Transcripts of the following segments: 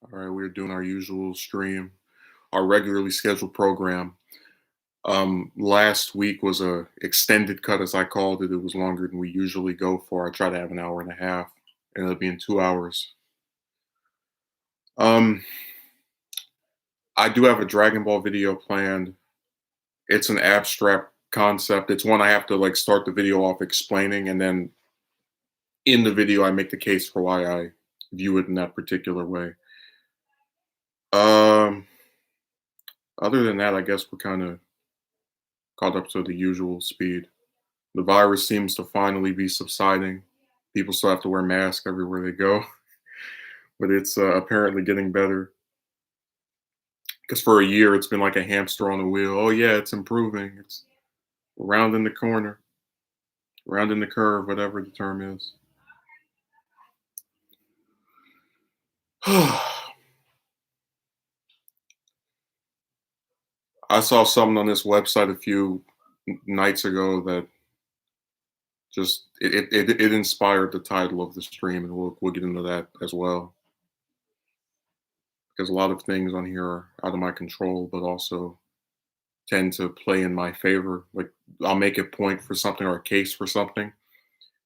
All right, we're doing our usual stream, our regularly scheduled program. Last week was a extended cut, as I called it. It was longer than we usually go for. I try to have an hour and a half. It ended up being 2 hours. Um, I do have a Dragon Ball video planned. It's an abstract concept. It's one I have to like start the video off explaining, and then in the video I make the case for why I view it in that particular way. Um, Other than that, I guess we're kind of caught up to the usual speed. The virus seems to finally be subsiding. People still have to wear masks everywhere they go, but it's apparently getting better. Because for a year, it's been like a hamster on a wheel. Oh, yeah, it's improving. It's rounding the corner, rounding the curve, whatever the term is. I saw something on this website a few nights ago that just it inspired the title of the stream, and we'll get into that as well. Because a lot of things on here are out of my control, but also tend to play in my favor. Like I'll make a point for something or a case for something,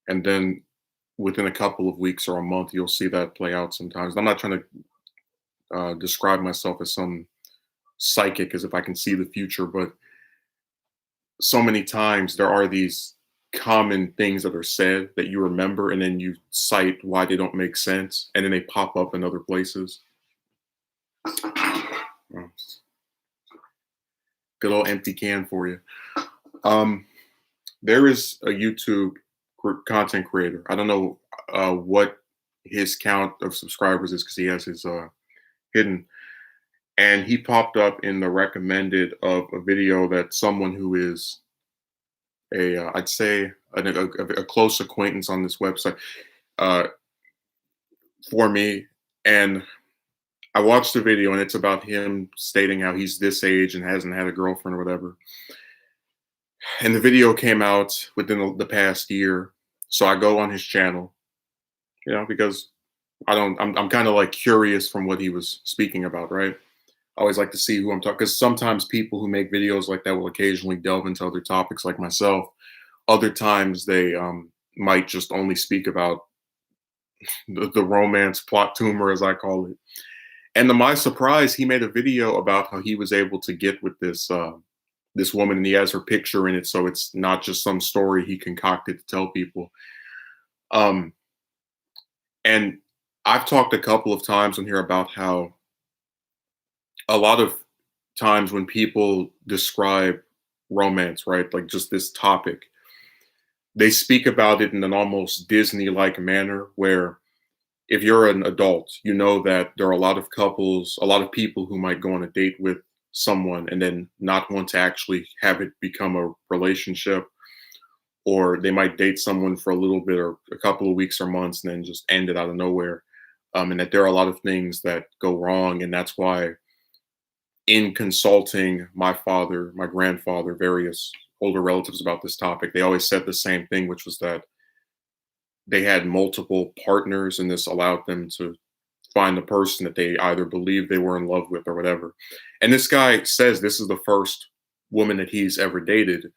and then within a couple of weeks or a month, you'll see that play out sometimes. I'm not trying to describe myself as some psychic, as if I can see the future, but so many times there are these common things that are said that you remember, and then you cite why they don't make sense, and then they pop up in other places. Oh, good old empty can for you. Um, there is a YouTube content creator. I don't know what his count of subscribers is because he has his hidden. And he popped up in the recommended of a video that someone who is I'd say a close acquaintance on this website uh, for me. And I watched the video, and it's about him stating how he's this age and hasn't had a girlfriend or whatever. And the video came out within the past year. So I go on his channel, because I'm kind of like curious from what he was speaking about, right? I always like to see who I'm talking, because sometimes people who make videos like that will occasionally delve into other topics like myself. Other times they might just only speak about the romance plot tumor, as I call it. And to my surprise, he made a video about how he was able to get with this woman, and he has her picture in it, so it's not just some story he concocted to tell people. Um, and I've talked a couple of times on here about how a lot of times when people describe romance, right, like just this topic, they speak about it in an almost Disney-like manner where if you're an adult, you know that there are a lot of couples, a lot of people who might go on a date with someone and then not want to actually have it become a relationship, or they might date someone for a little bit or a couple of weeks or months and then just end it out of nowhere. And that there are a lot of things that go wrong. And that's why, in consulting my father, my grandfather, various older relatives about this topic, they always said the same thing, which was that they had multiple partners, and this allowed them to find the person that they either believed they were in love with or whatever. And this guy says this is the first woman that he's ever dated.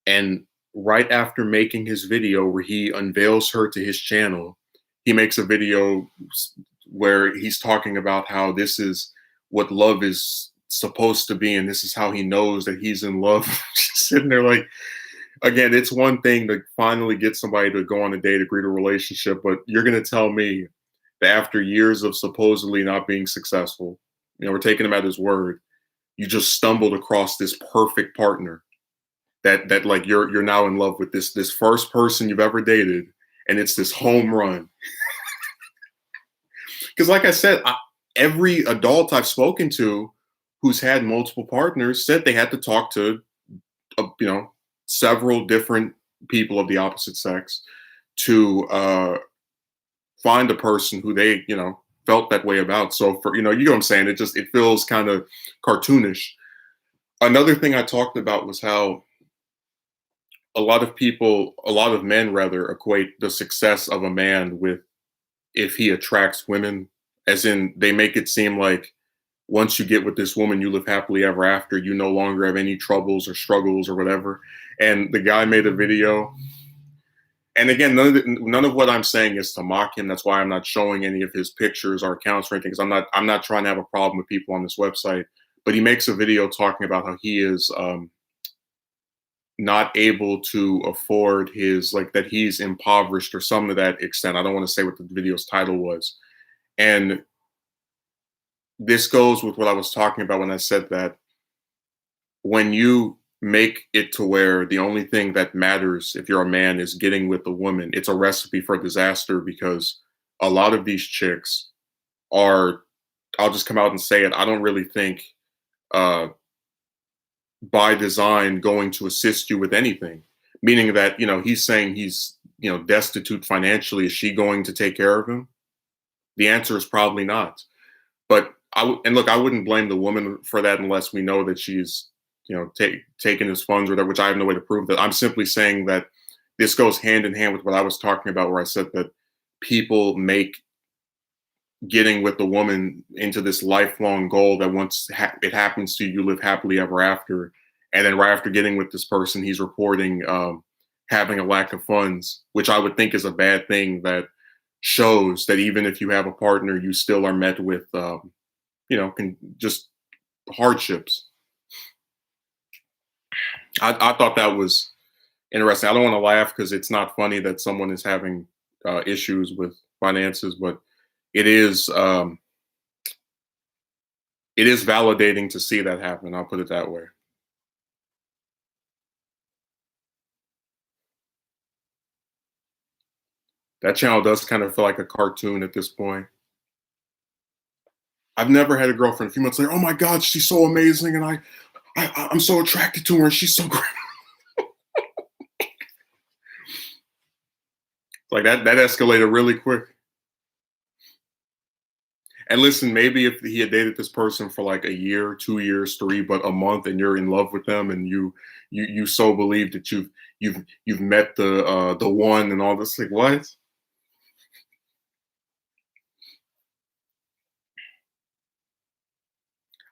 And right after making his video where he unveils her to his channel, he makes a video where he's talking about how this is what love is supposed to be, and this is how he knows that he's in love. Sitting there like, again, it's one thing to finally get somebody to go on a date, agree to a relationship, but you're going to tell me that after years of supposedly not being successful, we're taking him at his word, you just stumbled across this perfect partner that like you're now in love with this first person you've ever dated, and it's this home run. Because like I said, every adult I've spoken to who's had multiple partners said they had to talk to several different people of the opposite sex to find a person who they felt that way about. So for you know what I'm saying, it feels kind of cartoonish. Another thing I talked about was how a lot of men rather, equate the success of a man with if he attracts women as in they make it seem like once you get with this woman, you live happily ever after. You no longer have any troubles or struggles or whatever. And the guy made a video. And again, none of what I'm saying is to mock him. That's why I'm not showing any of his pictures or accounts or anything. Because I'm not trying to have a problem with people on this website. But he makes a video talking about how he is not able to afford his, like, that he's impoverished or something to that extent. I don't want to say what the video's title was. And this goes with what I was talking about when I said that when you make it to where the only thing that matters if you're a man is getting with a woman, it's a recipe for disaster, because a lot of these chicks are, I'll just come out and say it, I don't really think uh, by design going to assist you with anything. Meaning that, he's saying he's, destitute financially. Is she going to take care of him? The answer is probably not. But and look, I wouldn't blame the woman for that unless we know that she's, taking his funds or whatever, which I have no way to prove that. I'm simply saying that this goes hand in hand with what I was talking about, where I said that people make getting with the woman into this lifelong goal that once it happens to you, you live happily ever after. And then right after getting with this person, he's reporting having a lack of funds, which I would think is a bad thing, that shows that even if you have a partner, you still are met with, just hardships. I thought that was interesting. I don't want to laugh because it's not funny that someone is having issues with finances, but it is validating to see that happen. I'll put it that way. That channel does kind of feel like a cartoon at this point. I've never had a girlfriend a few months later, oh my God, she's so amazing, and I'm so attracted to her, and she's so great. Like that escalated really quick. And listen, maybe if he had dated this person for like a year, 2 years, 3, but a month, and you're in love with them, and you so believe that you've met the one and all this, like what?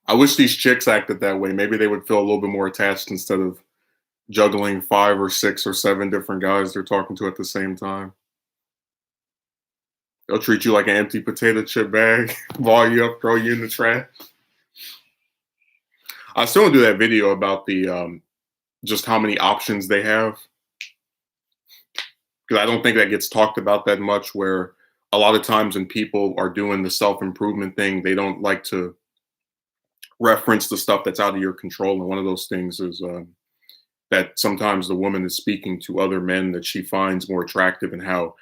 I wish these chicks acted that way. Maybe they would feel a little bit more attached instead of juggling 5 or 6 or 7 different guys they're talking to at the same time. They'll treat you like an empty potato chip bag, ball you up, throw you in the trash. I still want to do that video about the just how many options they have, because I don't think that gets talked about that much. Where a lot of times when people are doing the self-improvement thing, they don't like to reference the stuff that's out of your control. And one of those things is that sometimes the woman is speaking to other men that she finds more attractive, and how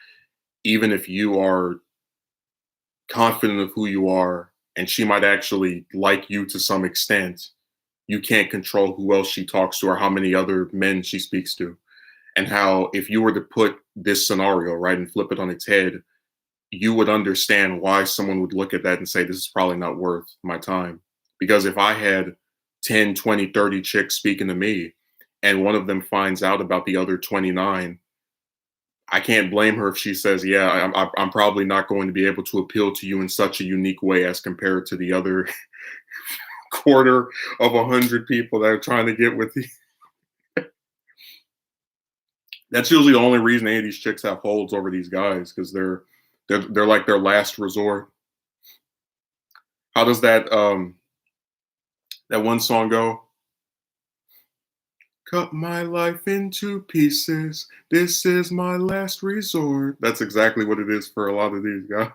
even if you are confident of who you are and she might actually like you to some extent, you can't control who else she talks to or how many other men she speaks to. And how if you were to put this scenario, right, and flip it on its head, you would understand why someone would look at that and say, this is probably not worth my time. Because if I had 10, 20, 30 chicks speaking to me and one of them finds out about the other 29, I can't blame her if she says, yeah, I'm probably not going to be able to appeal to you in such a unique way as compared to the other quarter of 100 people that are trying to get with you. That's usually the only reason any of these chicks have holds over these guys, because they're like their last resort. How does that that one song go? Cut my life into pieces. This is my last resort. That's exactly what it is for a lot of these guys.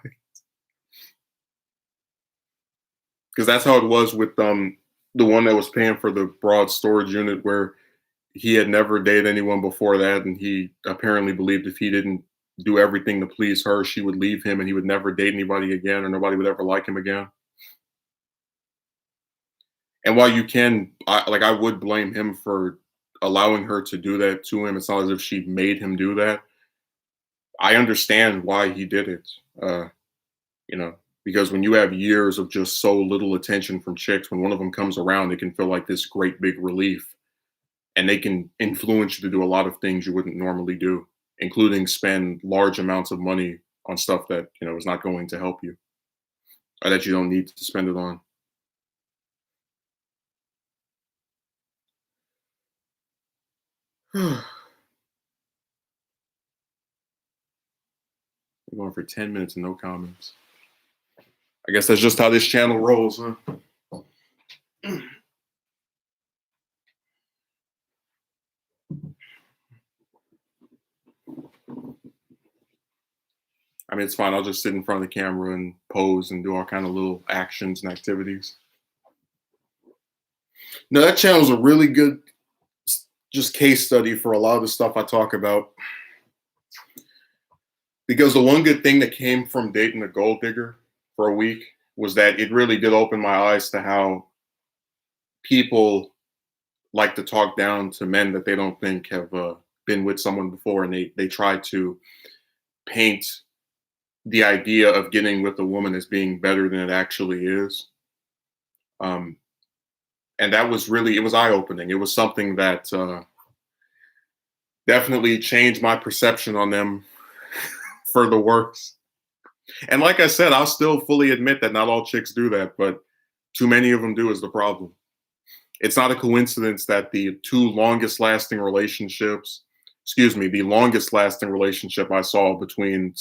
Because that's how it was with the one that was paying for the broad storage unit, where he had never dated anyone before that, and he apparently believed if he didn't do everything to please her, she would leave him and he would never date anybody again, or nobody would ever like him again. And while you can, I would blame him for allowing her to do that to him. It's not as if she made him do that. I understand why he did it. Because when you have years of just so little attention from chicks, when one of them comes around, it can feel like this great big relief, and they can influence you to do a lot of things you wouldn't normally do, including spend large amounts of money on stuff that is not going to help you. or that you don't need to spend it on. We're going for 10 minutes and no comments. I guess that's just how this channel rolls, huh? I mean, it's fine. I'll just sit in front of the camera and pose and do all kind of little actions and activities. No, that channel's a really good just case study for a lot of the stuff I talk about. Because the one good thing that came from dating a gold digger for a week was that it really did open my eyes to how people like to talk down to men that they don't think have been with someone before, and they try to paint the idea of getting with a woman as being better than it actually is. Um, and that was really, it was eye opening. It was something that definitely changed my perception on them for the worse. And like I said, I'll still fully admit that not all chicks do that, but too many of them do is the problem. It's not a coincidence that the two longest lasting relationships, excuse me, the longest lasting relationship I saw between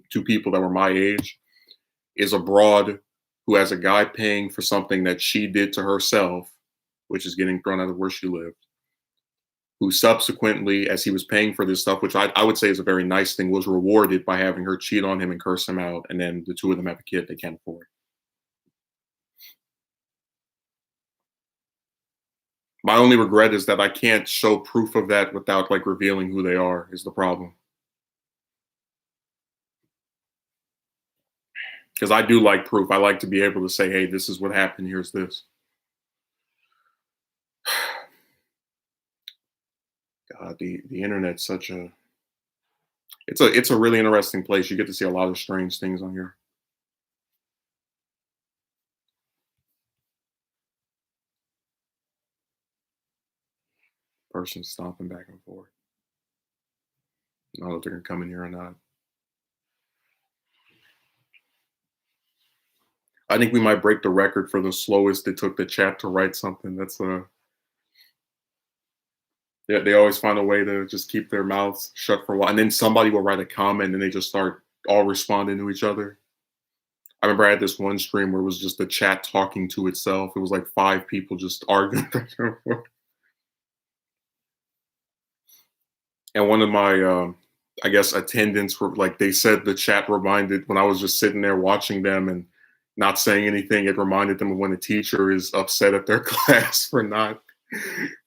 two people that were my age, is a broad who has a guy paying for something that she did to herself, which is getting thrown out of where she lived, who subsequently, as he was paying for this stuff, which I would say is a very nice thing, was rewarded by having her cheat on him and curse him out. And then the two of them have a kid they can't afford. My only regret is that I can't show proof of that without like revealing who they are, is the problem. Because I do like proof. I like to be able to say, hey, this is what happened. Here's this. God, the internet's such a it's a really interesting place. You get to see a lot of strange things on here. Person stomping back and forth. I don't know if they're gonna come in here or not. I think we might break the record for the slowest it took the chat to write something. That's yeah, they always find a way to just keep their mouths shut for a while, and then somebody will write a comment and they just start all responding to each other. I remember I had this one stream where it was just the chat talking to itself. It was like 5 people just arguing. And one of my, I guess, attendants were like, they said the chat reminded, when I was just sitting there watching them and not saying anything, it reminded them of when a teacher is upset at their class for not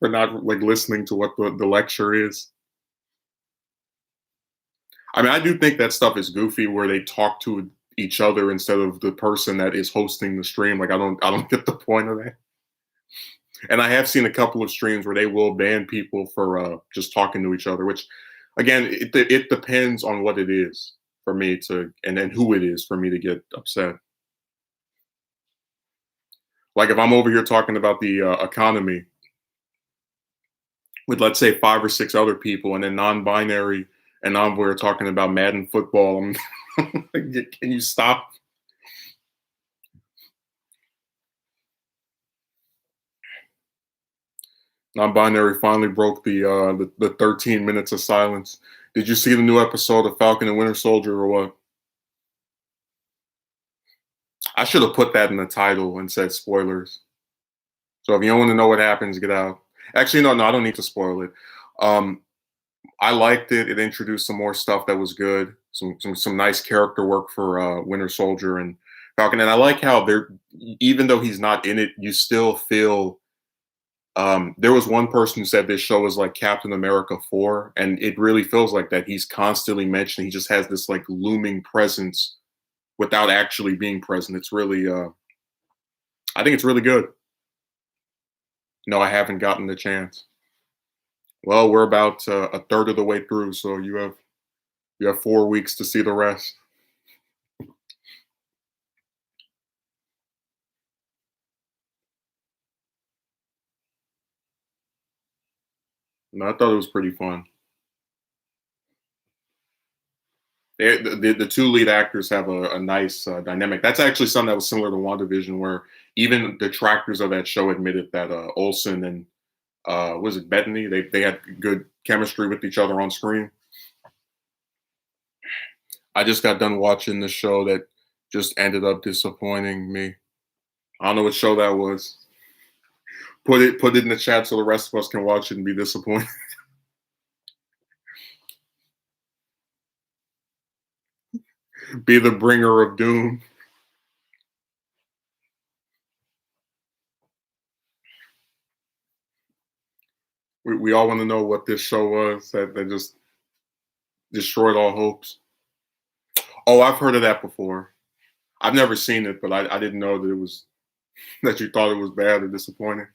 like listening to what the lecture is. I mean, I do think that stuff is goofy where they talk to each other instead of the person that is hosting the stream. Like I don't get the point of that. And I have seen a couple of streams where they will ban people for just talking to each other, which again, it depends on what it is for me to, and then who it is for me to get upset. Like if I'm over here talking about the economy with, let's say, 5 or 6 other people, and then non-binary and we're talking about Madden football, can you stop? Non-binary finally broke the 13 minutes of silence. Did you see the new episode of Falcon and Winter Soldier or what? I should have put that in the title and said spoilers. So if you don't want to know what happens, get out. Actually, no, I don't need to spoil it. Um, I liked it. It introduced some more stuff that was good. Some nice character work for Winter Soldier and Falcon. And I like how they're, even though he's not in it, you still feel. There was one person who said this show is like Captain America 4, and it really feels like that. He's constantly mentioned. He just has this like looming presence without actually being present. It's really, I think it's really good. No, I haven't gotten the chance. Well, we're about a third of the way through, so you have 4 weeks to see the rest. No, I thought it was pretty fun. The two lead actors have a nice dynamic. That's actually something that was similar to WandaVision, where even detractors of that show admitted that Olsen and was it Bettany? They had good chemistry with each other on screen. I just got done watching the show that just ended up disappointing me. I don't know what show that was. Put it in the chat so the rest of us can watch it and be disappointed. Be the bringer of doom. We all want to know what this show was that just destroyed all hopes. Oh, I've heard of that before. I've never seen it, but I didn't know that it was that you thought it was bad or disappointing.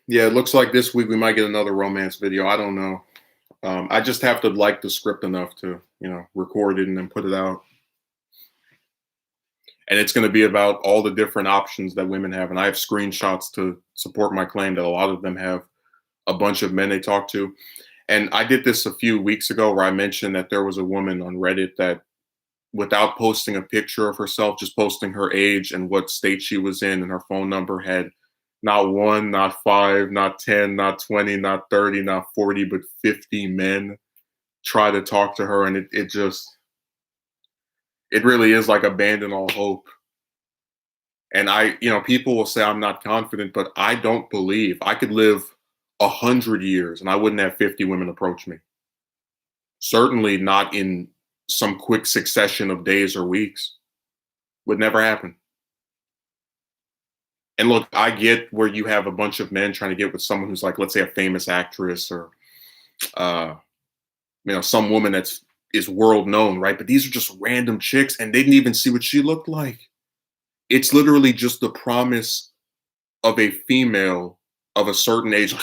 Yeah, it looks like this week we might get another romance video. I don't know. I just have to like the script enough to, record it and then put it out. And it's going to be about all the different options that women have. And I have screenshots to support my claim that a lot of them have a bunch of men they talk to. And I did this a few weeks ago where I mentioned that there was a woman on Reddit that, without posting a picture of herself, just posting her age and what state she was in and her phone number, had not one, not five, not 10, not 20, not 30, not 40, but 50 men try to talk to her. And it really is like abandon all hope. And people will say I'm not confident, but I don't believe I could live 100 years and I wouldn't have 50 women approach me. Certainly not in some quick succession of days or weeks. Would never happen. And look, I get where you have a bunch of men trying to get with someone who's like, let's say, a famous actress or, uh, some woman is world known, right? But these are just random chicks, and they didn't even see what she looked like. It's literally just the promise of a female of a certain age.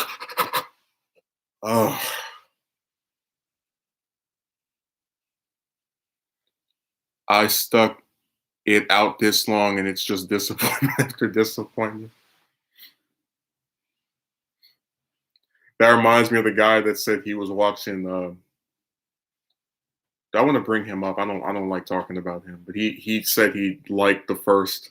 Oh, I stuck it out this long, and it's just disappointment after disappointment. That reminds me of the guy that said he was watching. I want to bring him up. I don't like talking about him, but he said he liked the first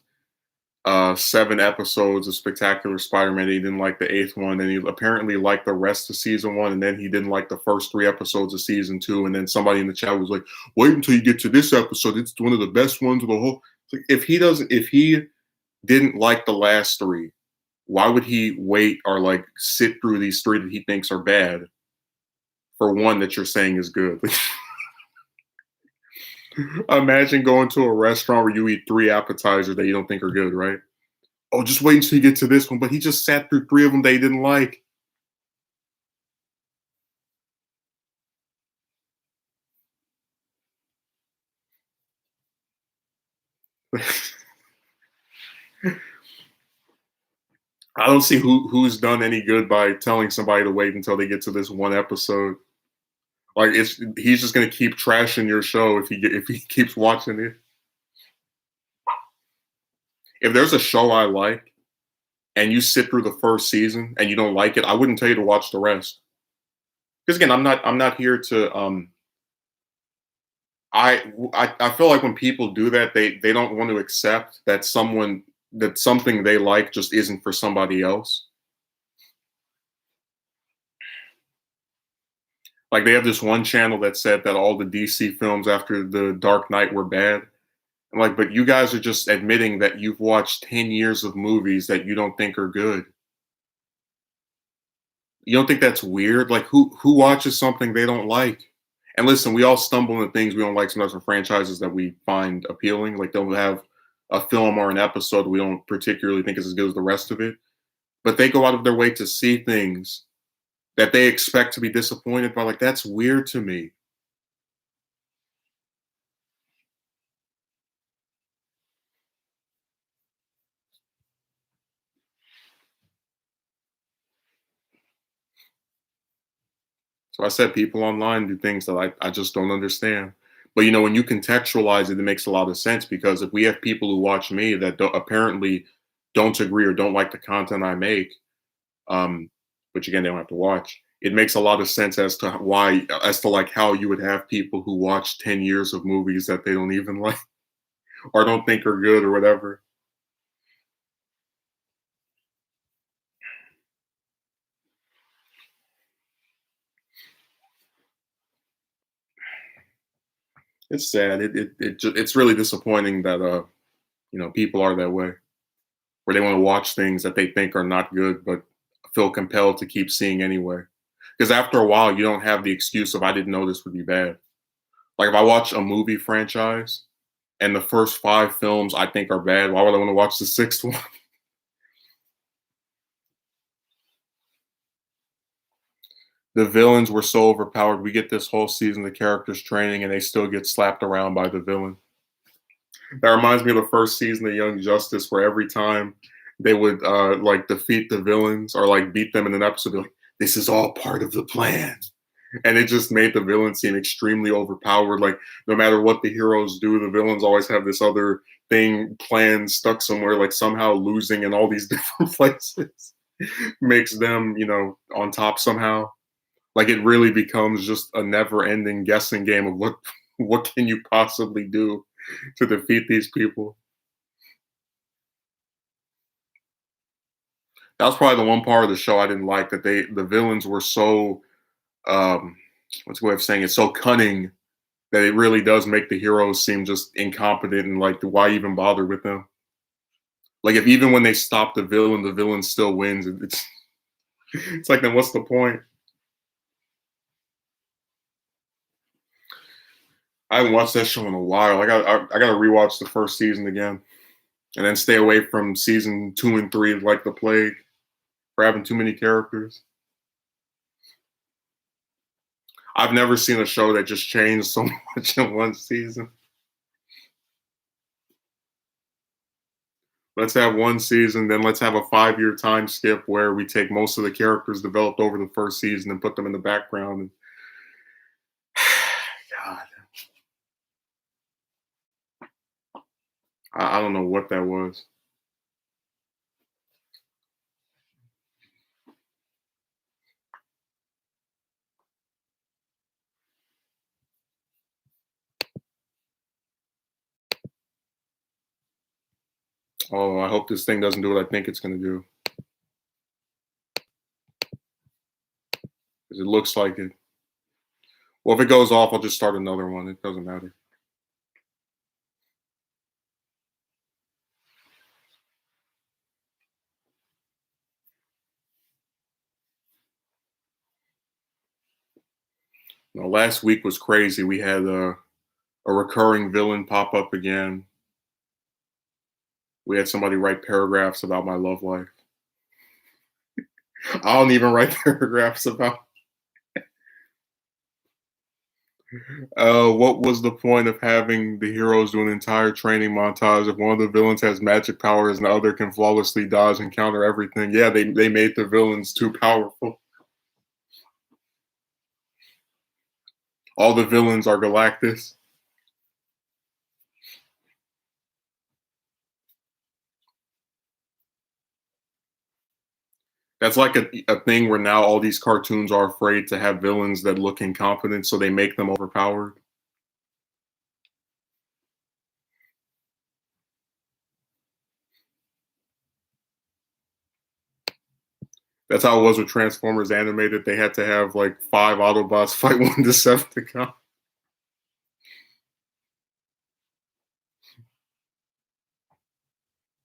7 episodes of Spectacular Spider-Man. He didn't like the eighth one, and he apparently liked the rest of season one, and then he didn't like the first 3 episodes of season two. And then somebody in the chat was like, "Wait until you get to this episode. It's one of the best ones of the whole." It's like, if he didn't like the last three, why would he wait or like sit through these three that he thinks are bad for one that you're saying is good? Imagine going to a restaurant where you eat 3 appetizers that you don't think are good, right? Oh, just wait until you get to this one. But he just sat through 3 of them that he didn't like. I don't see who's done any good by telling somebody to wait until they get to this one episode. Like he's just gonna keep trashing your show if he keeps watching it. If there's a show I like and you sit through the first season and you don't like it, I wouldn't tell you to watch the rest. Because again, I'm not here to I feel like when people do that, they don't want to accept that something they like just isn't for somebody else. Like they have this one channel that said that all the DC films after the Dark Knight were bad. I'm like, but you guys are just admitting that you've watched 10 years of movies that you don't think are good. You don't think that's weird? Like who watches something they don't like? And listen, we all stumble into things we don't like sometimes from franchises that we find appealing. Like they'll have a film or an episode we don't particularly think is as good as the rest of it. But they go out of their way to see things that they expect to be disappointed by. Like, that's weird to me. So I said people online do things that I just don't understand. But when you contextualize it, it makes a lot of sense because if we have people who watch me that don't, apparently don't agree or don't like the content I make, um, which again they don't have to watch. It makes a lot of sense as to why, as to like how you would have people who watch 10 years of movies that they don't even like or don't think are good or whatever. It's sad. It's really disappointing that people are that way, where they want to watch things that they think are not good, but feel compelled to keep seeing anyway. Because after a while, you don't have the excuse of I didn't know this would be bad. Like if I watch a movie franchise and the first 5 films I think are bad, why would I want to watch the sixth one? The villains were so overpowered. We get this whole season of characters training, and they still get slapped around by the villain. That reminds me of the first season of Young Justice, where every time they would like defeat the villains or like beat them in an episode, be like, "This is all part of the plan," and it just made the villain seem extremely overpowered. Like no matter what the heroes do, the villains always have this other thing planned stuck somewhere, like somehow losing in all these different places makes them, on top somehow. Like it really becomes just a never-ending guessing game of what can you possibly do to defeat these people. That was probably the one part of the show I didn't like, that the villains were so um what's the way of saying it, so cunning that it really does make the heroes seem just incompetent and like why even bother with them? Like if even when they stop the villain still wins. It's like then what's the point? I haven't watched that show in a while. I got to rewatch the first season again, and then stay away from season 2 and 3 like the plague for having too many characters. I've never seen a show that just changed so much in one season. Let's have one season, then let's have a 5-year time skip where we take most of the characters developed over the first season and put them in the background. And God, I don't know what that was. Oh, I hope this thing doesn't do what I think it's going to do, because it looks like it. Well, if it goes off, I'll just start another one. It doesn't matter. Last week was crazy. We had a recurring villain pop up again. We had somebody write paragraphs about my love life. I don't even write paragraphs about. What was the point of having the heroes do an entire training montage if one of the villains has magic powers and the other can flawlessly dodge and counter everything? Yeah, they made the villains too powerful. All the villains are Galactus. That's like a thing where now all these cartoons are afraid to have villains that look incompetent, so they make them overpowered. That's how it was with Transformers animated. They had to have like 5 Autobots fight one Decepticon.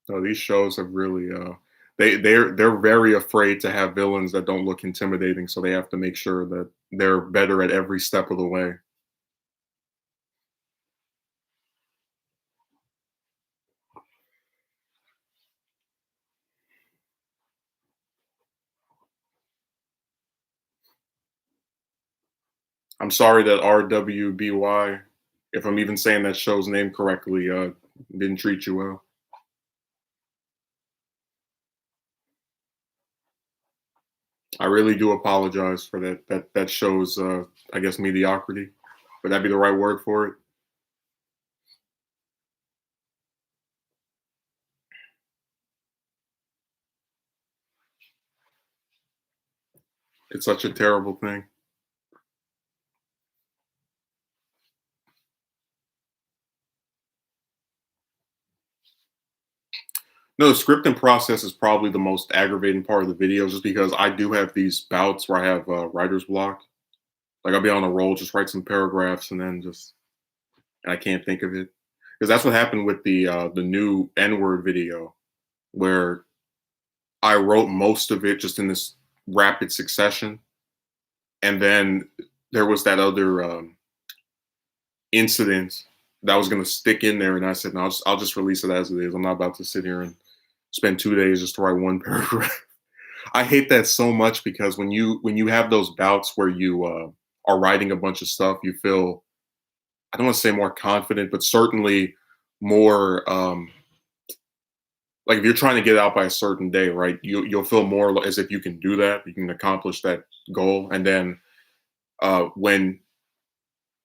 No, these shows have really they're very afraid to have villains that don't look intimidating, so they have to make sure that they're better at every step of the way. I'm sorry that RWBY, if I'm even saying that show's name correctly, didn't treat you well. I really do apologize for that. That shows, I guess, mediocrity. Would that be the right word for it? It's such a terrible thing. No, the scripting process is probably the most aggravating part of the video, just because I do have these bouts where I have writer's block. Like I'll be on a roll, just write some paragraphs, and then just and I can't think of it. Because that's what happened with the new N word video, where I wrote most of it just in this rapid succession, and then there was that other incident that was going to stick in there, and I said, no, I'll just release it as it is. I'm not about to sit here and spend 2 days just to write one paragraph. I hate that so much because when you have those bouts where you are writing a bunch of stuff, you feel, I don't want to say more confident, but certainly more like if you're trying to get out by a certain day, right? You'll feel more as if you can do that, you can accomplish that goal, and then when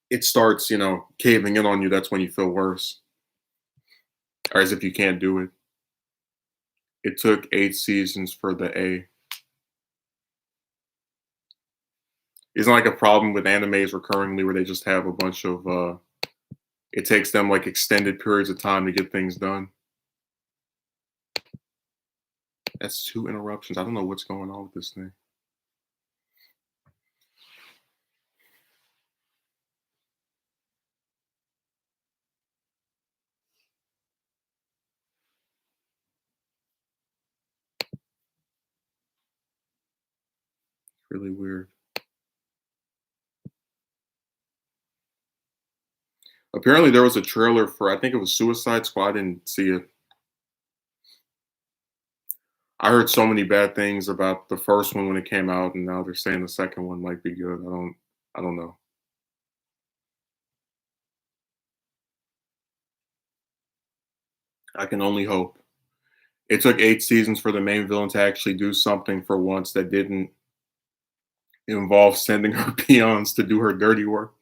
it starts, caving in on you, that's when you feel worse, or as if you can't do it. It took 8 seasons for the A. Isn't like a problem with animes recurringly where they just have a bunch of it takes them like extended periods of time to get things done. That's 2 interruptions. I don't know what's going on with this thing. It's really weird. Apparently there was a trailer for, I think it was Suicide Squad. I didn't see it. I heard so many bad things about the first one when it came out, and now they're saying the second one might be good. I don't know. I can only hope. It took 8 seasons for the main villain to actually do something for once that didn't involve sending her peons to do her dirty work.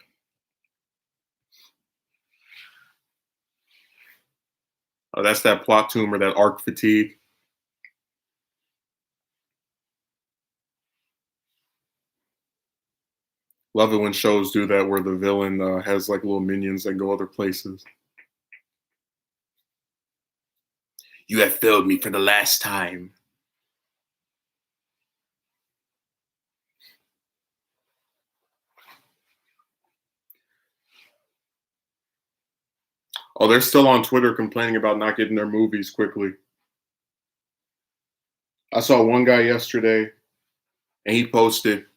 That's that plot tumor, that arc fatigue. Love it when shows do that, where the villain has like little minions that go other places. You have failed me for the last time. Oh, they're still on Twitter complaining about not getting their movies quickly. I saw one guy yesterday, and he posted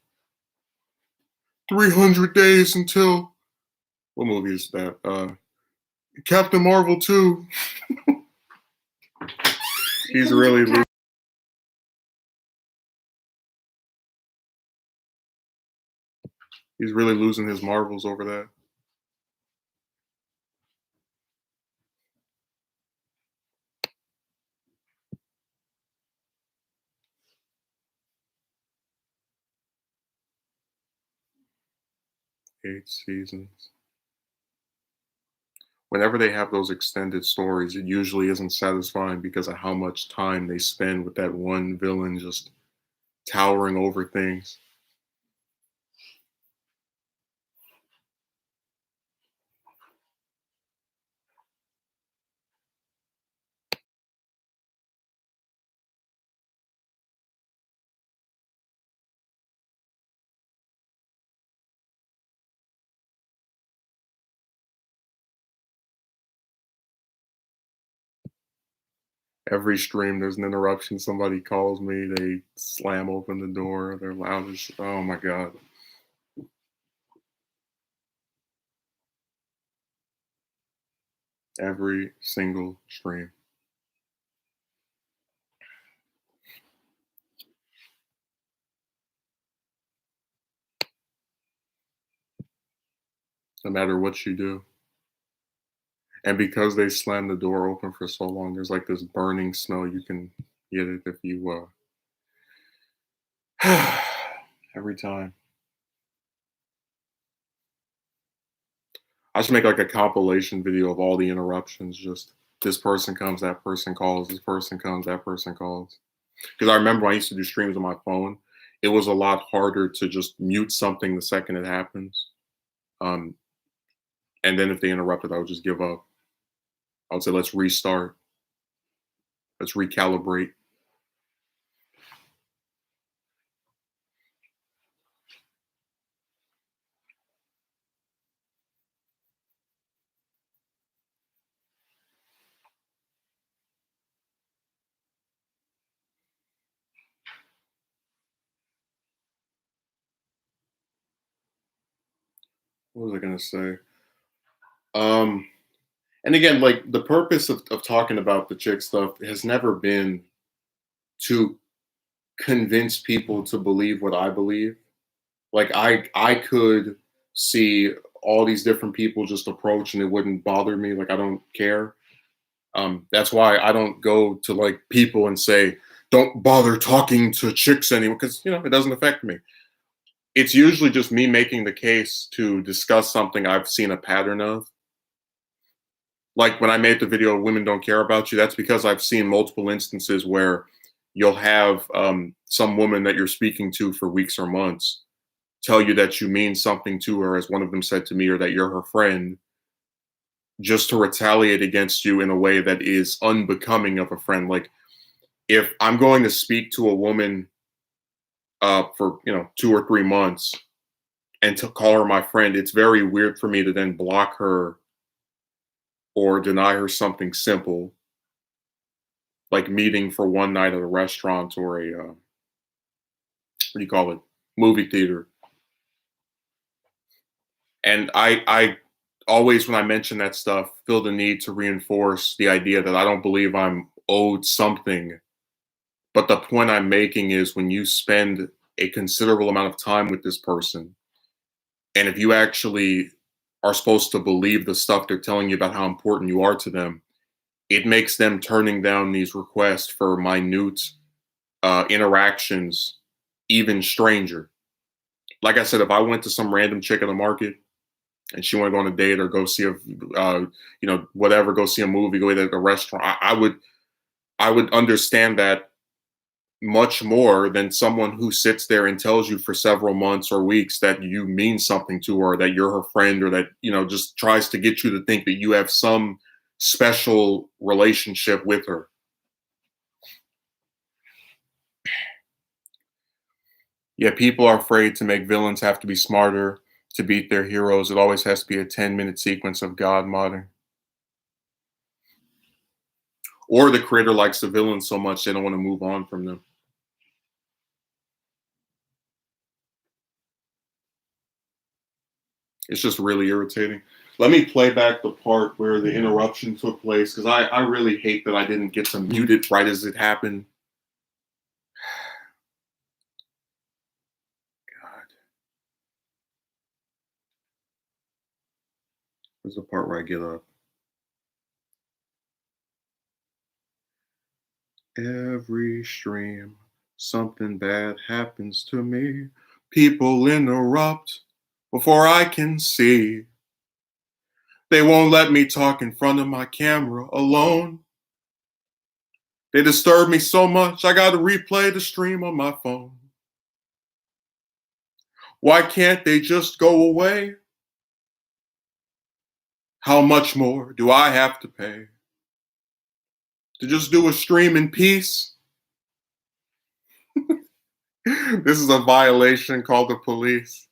300 days until, what movie is that? Captain Marvel 2. He's really he's really losing his marbles over that. Eight seasons. Whenever they have those extended stories, it usually isn't satisfying because of how much time they spend with that one villain just towering over things. Every stream, there's an interruption. Somebody calls me, they slam open the door, they're loud as, oh my God. Every single stream. No matter what you do. And because they slammed the door open for so long, there's like this burning smell. You can get it if you every time. I should make like a compilation video of all the interruptions. Just this person comes, that person calls, this person comes, that person calls. Because I remember when I used to do streams on my phone, it was a lot harder to just mute something the second it happens. Um, and then if they interrupted, I would just give up. I would say, let's restart, let's recalibrate. What was I gonna say? Um, and again, like the purpose of talking about the chick stuff has never been to convince people to believe what I believe. Like I could see all these different people just approach and it wouldn't bother me. Like I don't care. That's why I don't go to like people and say, don't bother talking to chicks anymore, because it doesn't affect me. It's usually just me making the case to discuss something I've seen a pattern of. Like when I made the video "Women Don't Care About You," that's because I've seen multiple instances where you'll have some woman that you're speaking to for weeks or months tell you that you mean something to her, as one of them said to me, or that you're her friend, just to retaliate against you in a way that is unbecoming of a friend. Like if I'm going to speak to a woman for 2 or 3 months and to call her my friend, it's very weird for me to then block her or deny her something simple like meeting for one night at a restaurant or a what do you call it, movie theater. And I always, when I mention that stuff, feel the need to reinforce the idea that I don't believe I'm owed something. But the point I'm making is when you spend a considerable amount of time with this person, and if you actually are supposed to believe the stuff they're telling you about how important you are to them, it makes them turning down these requests for minute interactions even stranger. Like I said, if I went to some random chick at the market and she wanted to go on a date or go see a, whatever, go see a movie, go eat at a restaurant, I would understand that much more than someone who sits there and tells you for several months or weeks that you mean something to her, that you're her friend, or that, just tries to get you to think that you have some special relationship with her. Yeah, people are afraid to make villains have to be smarter to beat their heroes. It always has to be a 10-minute sequence of God modding. Or the creator likes the villain so much they don't want to move on from them. It's just really irritating. Let me play back the part where the interruption took place, because I really hate that I didn't get to mute it right as it happened. God. There's the part where I get up. Every stream, something bad happens to me. People interrupt before I can see. They won't let me talk in front of my camera alone. They disturb me so much, I gotta replay the stream on my phone. Why can't they just go away? How much more do I have to pay to just do a stream in peace? This is a violation, call the police.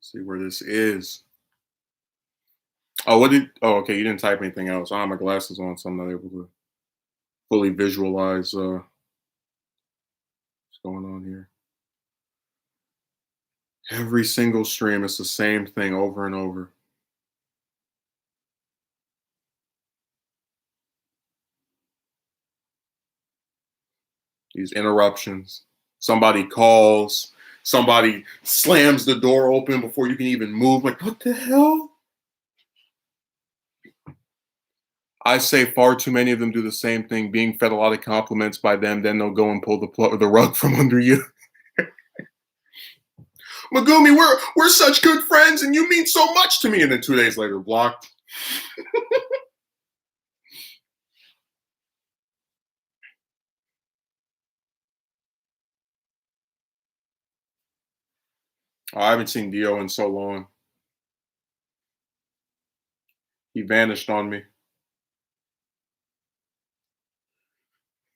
See where this is. Oh, okay, you didn't type anything else. I have my glasses on, so I'm not able to fully visualize what's going on here. Every single stream is the same thing over and over. These interruptions. Somebody calls, somebody slams the door open before you can even move. Like, what the hell? I say far too many of them do the same thing, being fed a lot of compliments by them, then they'll go and pull the rug from under you. Megumi, we're such good friends and you mean so much to me. And then 2 days later, blocked. Oh, I haven't seen Dio in so long. He vanished on me.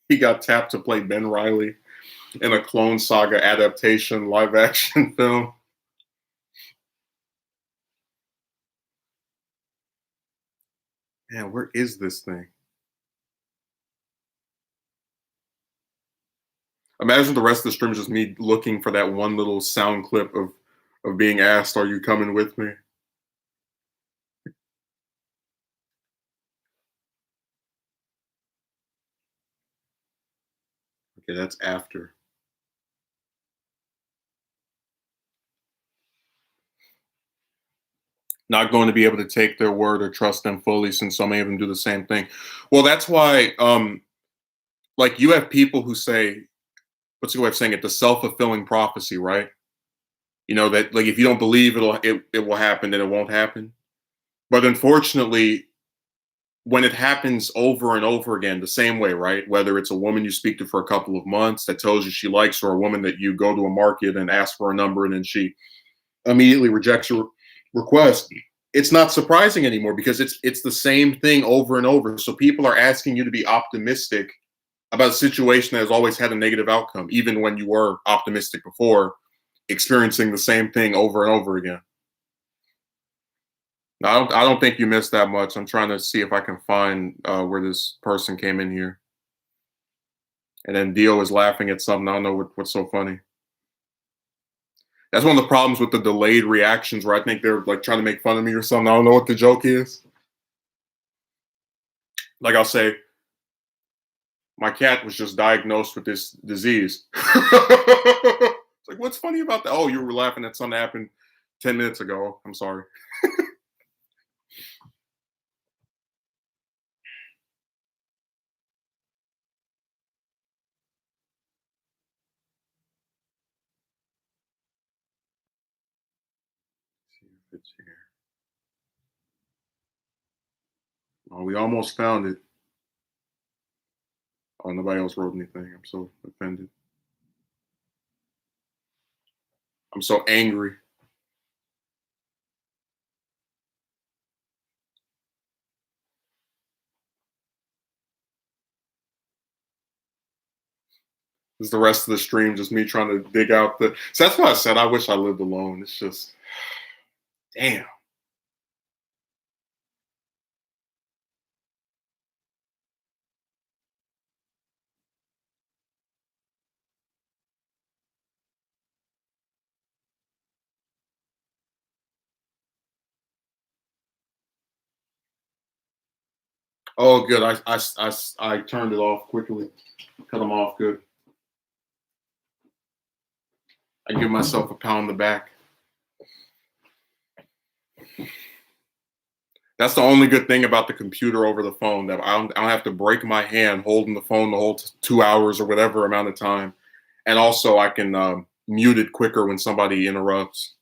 He got tapped to play Ben Riley in a Clone Saga adaptation live action film. Man, where is this thing? Imagine the rest of the stream is just me looking for that one little sound clip of being asked, "Are you coming with me?" Okay, that's after. Not going to be able to take their word or trust them fully, since so many of them do the same thing. Well, that's why, like, you have people who say, what's the way of saying it? The self fulfilling prophecy, right? You know that, like, if you don't believe it will happen, then it won't happen. But unfortunately, when it happens over and over again, the same way, right? Whether it's a woman you speak to for a couple of months that tells you she likes, or a woman that you go to a market and ask for a number and then she immediately rejects your request. It's not surprising anymore because it's the same thing over and over. So people are asking you to be optimistic about a situation that has always had a negative outcome, even when you were optimistic before, experiencing the same thing over and over again. Now, I don't think you missed that much. I'm trying to see if I can find where this person came in here. And then Dio is laughing at something. I don't know what's so funny. That's one of the problems with the delayed reactions, where I think they're like trying to make fun of me or something. I don't know what the joke is. Like, I'll say, my cat was just diagnosed with this disease. It's like, what's funny about that? Oh, you were laughing at something that happened 10 minutes ago. I'm sorry. Let's see if it's here. Oh, we almost found it. Oh, nobody else wrote anything. I'm so offended. I'm so angry. This is the rest of the stream, just me trying to dig out the. So that's why I said I wish I lived alone. It's just, damn. Oh, good. I turned it off quickly. Cut them off. Good. I give myself a pound in the back. That's the only good thing about the computer over the phone, that I don't have to break my hand holding the phone the whole 2 hours or whatever amount of time. And also, I can mute it quicker when somebody interrupts.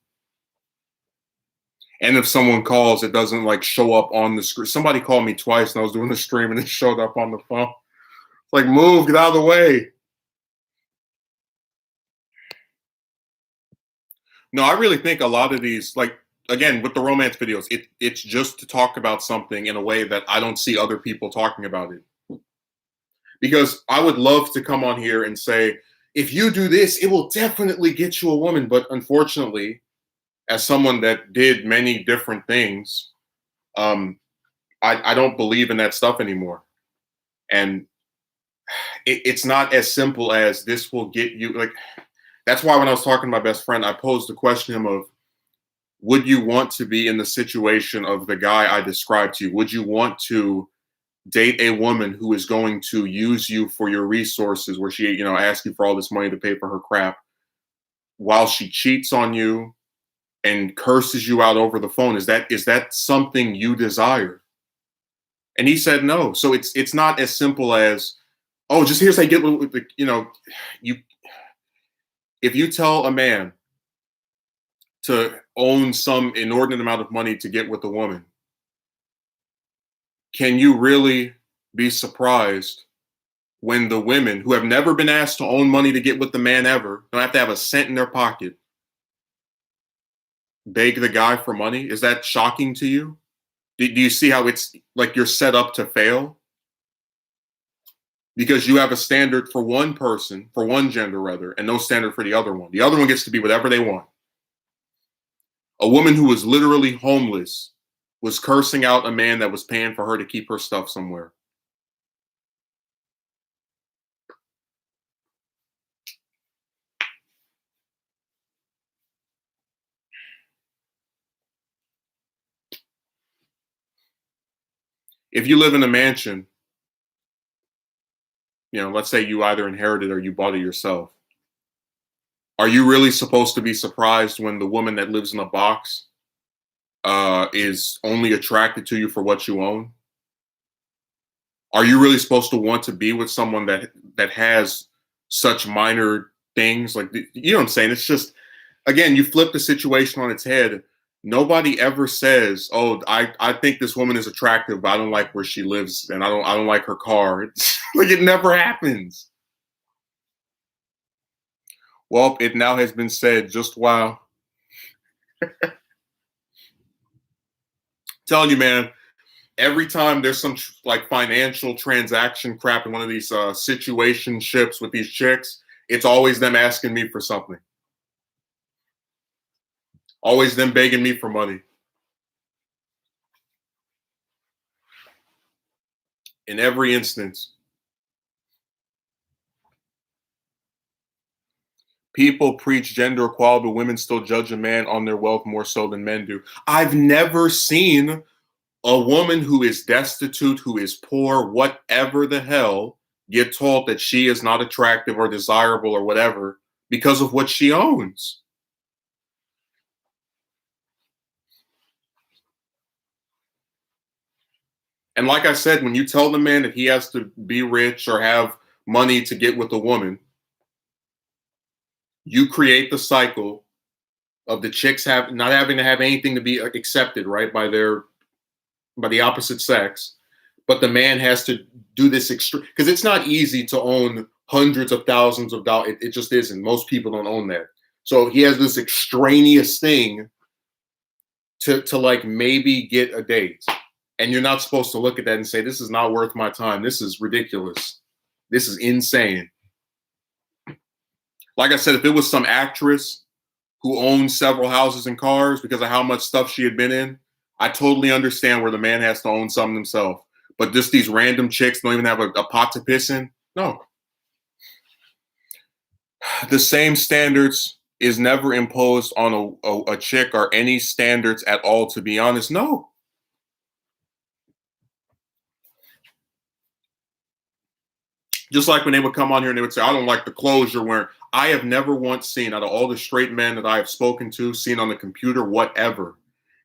And if someone calls, it doesn't like show up on the screen. Somebody called me twice and I was doing the stream and it showed up on the phone. Like, move, get out of the way. No, I really think a lot of these, like, again, with the romance videos, it's just to talk about something in a way that I don't see other people talking about it. Because I would love to come on here and say, if you do this, it will definitely get you a woman. But unfortunately, as someone that did many different things, um, I don't believe in that stuff anymore. And it's not as simple as this will get you. Like, that's why when I was talking to my best friend, I posed the question to him of, would you want to be in the situation of the guy I described to you? Would you want to date a woman who is going to use you for your resources, where she, asks you for all this money to pay for her crap, while she cheats on you and curses you out over the phone? Is that something you desire? And he said no. So it's not as simple as, oh, just here's how you get with the, you if you tell a man to own some inordinate amount of money to get with a woman, can you really be surprised when the women who have never been asked to own money to get with the man ever, don't have to have a cent in their pocket, beg the guy for money? Is that shocking to you? Do you see how it's like you're set up to fail? Because you have a standard for one person, for one gender rather, and no standard for the other one. The other one gets to be whatever they want. A woman who was literally homeless was cursing out a man that was paying for her to keep her stuff somewhere. If you live in a mansion, let's say you either inherited or you bought it yourself. Are you really supposed to be surprised when the woman that lives in a box is only attracted to you for what you own? Are you really supposed to want to be with someone that has such minor things? Like, you know what I'm saying? It's just, again, you flip the situation on its head. Nobody ever says, "Oh, I think this woman is attractive, but I don't like where she lives, and I don't like her car." It's like it never happens. Well, it now has been said. Just wow. Telling you, man. Every time there's some like financial transaction crap in one of these situationships with these chicks, it's always them asking me for something. Always them begging me for money. In every instance. People preach gender equality, but women still judge a man on their wealth more so than men do. I've never seen a woman who is destitute, who is poor, whatever the hell, get told that she is not attractive or desirable or whatever because of what she owns. And like I said, when you tell the man that he has to be rich or have money to get with a woman, you create the cycle of the chicks not having to have anything to be accepted, right, by the opposite sex, but the man has to do this extra because it's not easy to own hundreds of thousands of dollars. It just isn't. Most people don't own that. So he has this extraneous thing to like maybe get a date. And you're not supposed to look at that and say, this is not worth my time. This is ridiculous. This is insane. Like I said, if it was some actress who owned several houses and cars because of how much stuff she had been in, I totally understand where the man has to own something himself. But just these random chicks don't even have a pot to piss in? No. The same standards is never imposed on a chick or any standards at all, to be honest. No. Just like when they would come on here and they would say, I don't like the clothes you're wearing. I have never once seen, out of all the straight men that I have spoken to, seen on the computer, whatever,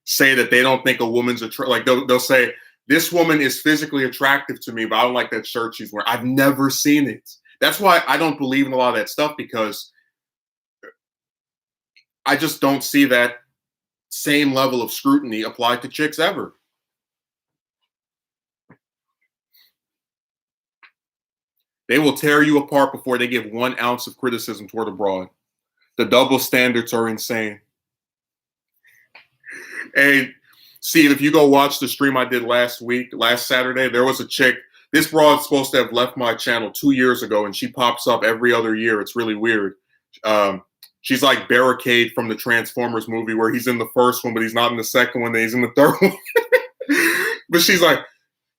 say that they don't think a woman's like they'll say, this woman is physically attractive to me, but I don't like that shirt she's wearing. I've never seen it. That's why I don't believe in a lot of that stuff, because I just don't see that same level of scrutiny applied to chicks ever. They will tear you apart before they give 1 ounce of criticism toward a broad. The double standards are insane. Hey, Steve, if you go watch the stream I did last Saturday, there was a chick. This broad's supposed to have left my channel 2 years ago, and she pops up every other year. It's really weird. She's like Barricade from the Transformers movie, where he's in the first one, but he's not in the second one, then he's in the third one. But she's like,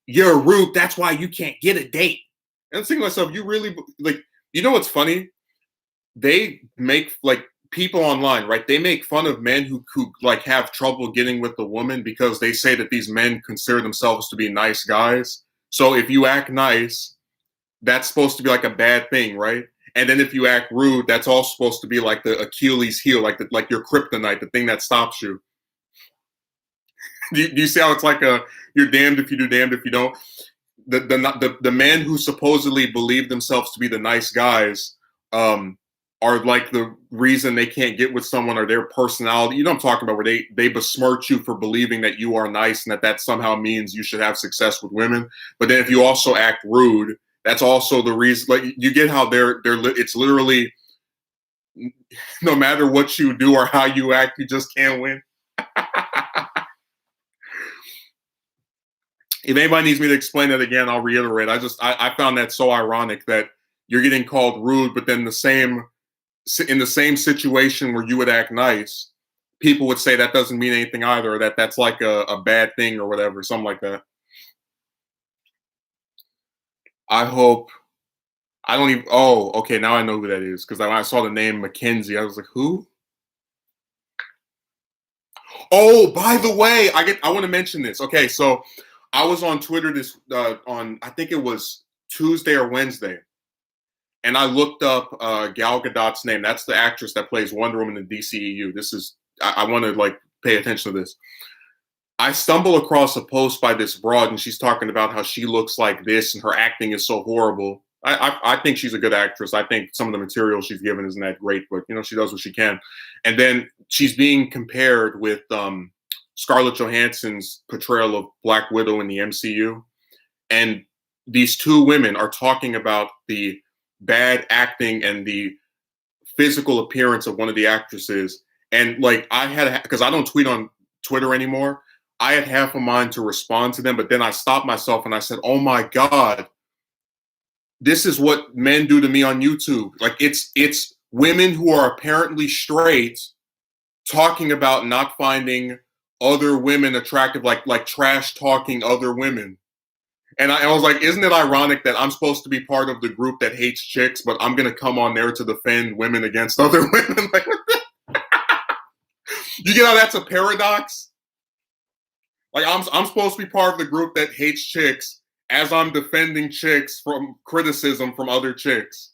you're rude. That's why you can't get a date. And I'm thinking to myself, you really, like, you know what's funny? They make, like, people online, right? They make fun of men who like have trouble getting with a woman because they say that these men consider themselves to be nice guys. So if you act nice, that's supposed to be like a bad thing, right? And then if you act rude, that's all supposed to be like the Achilles heel, like your kryptonite, the thing that stops you. Do you see how it's like you're damned if you do, damned if you don't? The men who supposedly believe themselves to be the nice guys are like the reason they can't get with someone, or their personality. You know what I'm talking about, where they besmirch you for believing that you are nice and that somehow means you should have success with women. But then if you also act rude, that's also the reason. Like, you get how it's literally no matter what you do or how you act, you just can't win. If anybody needs me to explain that again, I'll reiterate. I found that so ironic that you're getting called rude, but then in the same situation where you would act nice, people would say that doesn't mean anything either, or that that's like a bad thing or whatever, something like that. I hope I don't even. Oh, okay, now I know who that is because when I saw the name Mackenzie, I was like, who? Oh, by the way, I want to mention this. Okay, so I was on Twitter this on I think it was Tuesday or Wednesday, and I looked up Gal Gadot's name. That's the actress that plays Wonder Woman in DCEU. This is I want to like pay attention to this. I stumble across a post by this broad, and she's talking about how she looks like this, and her acting is so horrible. I think she's a good actress. I think some of the material she's given isn't that great, but you know she does what she can. And then she's being compared with Scarlett Johansson's portrayal of Black Widow in the MCU, and these two women are talking about the bad acting and the physical appearance of one of the actresses. And like I had, because I don't tweet on Twitter anymore, I had half a mind to respond to them, but then I stopped myself and I said, "Oh my God, this is what men do to me on YouTube." Like it's women who are apparently straight talking about not finding other women attractive, like trash talking other women. And I was like, isn't it ironic that I'm supposed to be part of the group that hates chicks, but I'm gonna come on there to defend women against other women? Like, you get how that's a paradox? Like I'm supposed to be part of the group that hates chicks as I'm defending chicks from criticism from other chicks.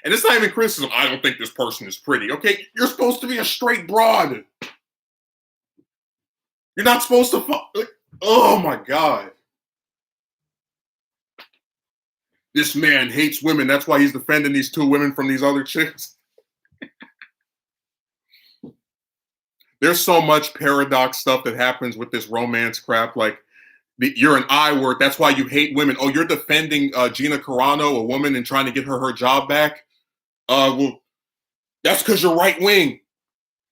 And it's not even criticism. I don't think this person is pretty. Okay, you're supposed to be a straight broad. You're not supposed to. Like, oh my God. This man hates women. That's why he's defending these two women from these other chicks. There's so much paradox stuff that happens with this romance crap. Like, you're an I word. That's why you hate women. Oh, you're defending Gina Carano, a woman, and trying to get her job back. Well, that's because you're right wing.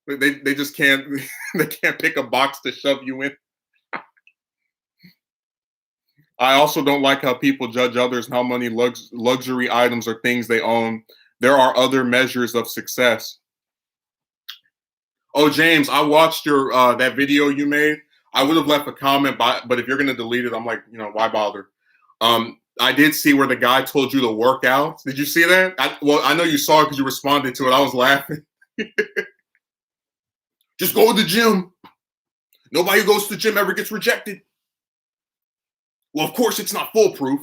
They just can't they can't pick a box to shove you in. I also don't like how people judge others and how many luxury items or things they own. There are other measures of success. Oh, James, I watched your that video you made. I would have left a comment, but if you're gonna delete it, I'm like, you know, why bother? I did see where the guy told you to work out. Did you see that? I know you saw it because you responded to it. I was laughing. Just go to the gym. Nobody who goes to the gym ever gets rejected. Well, of course, it's not foolproof,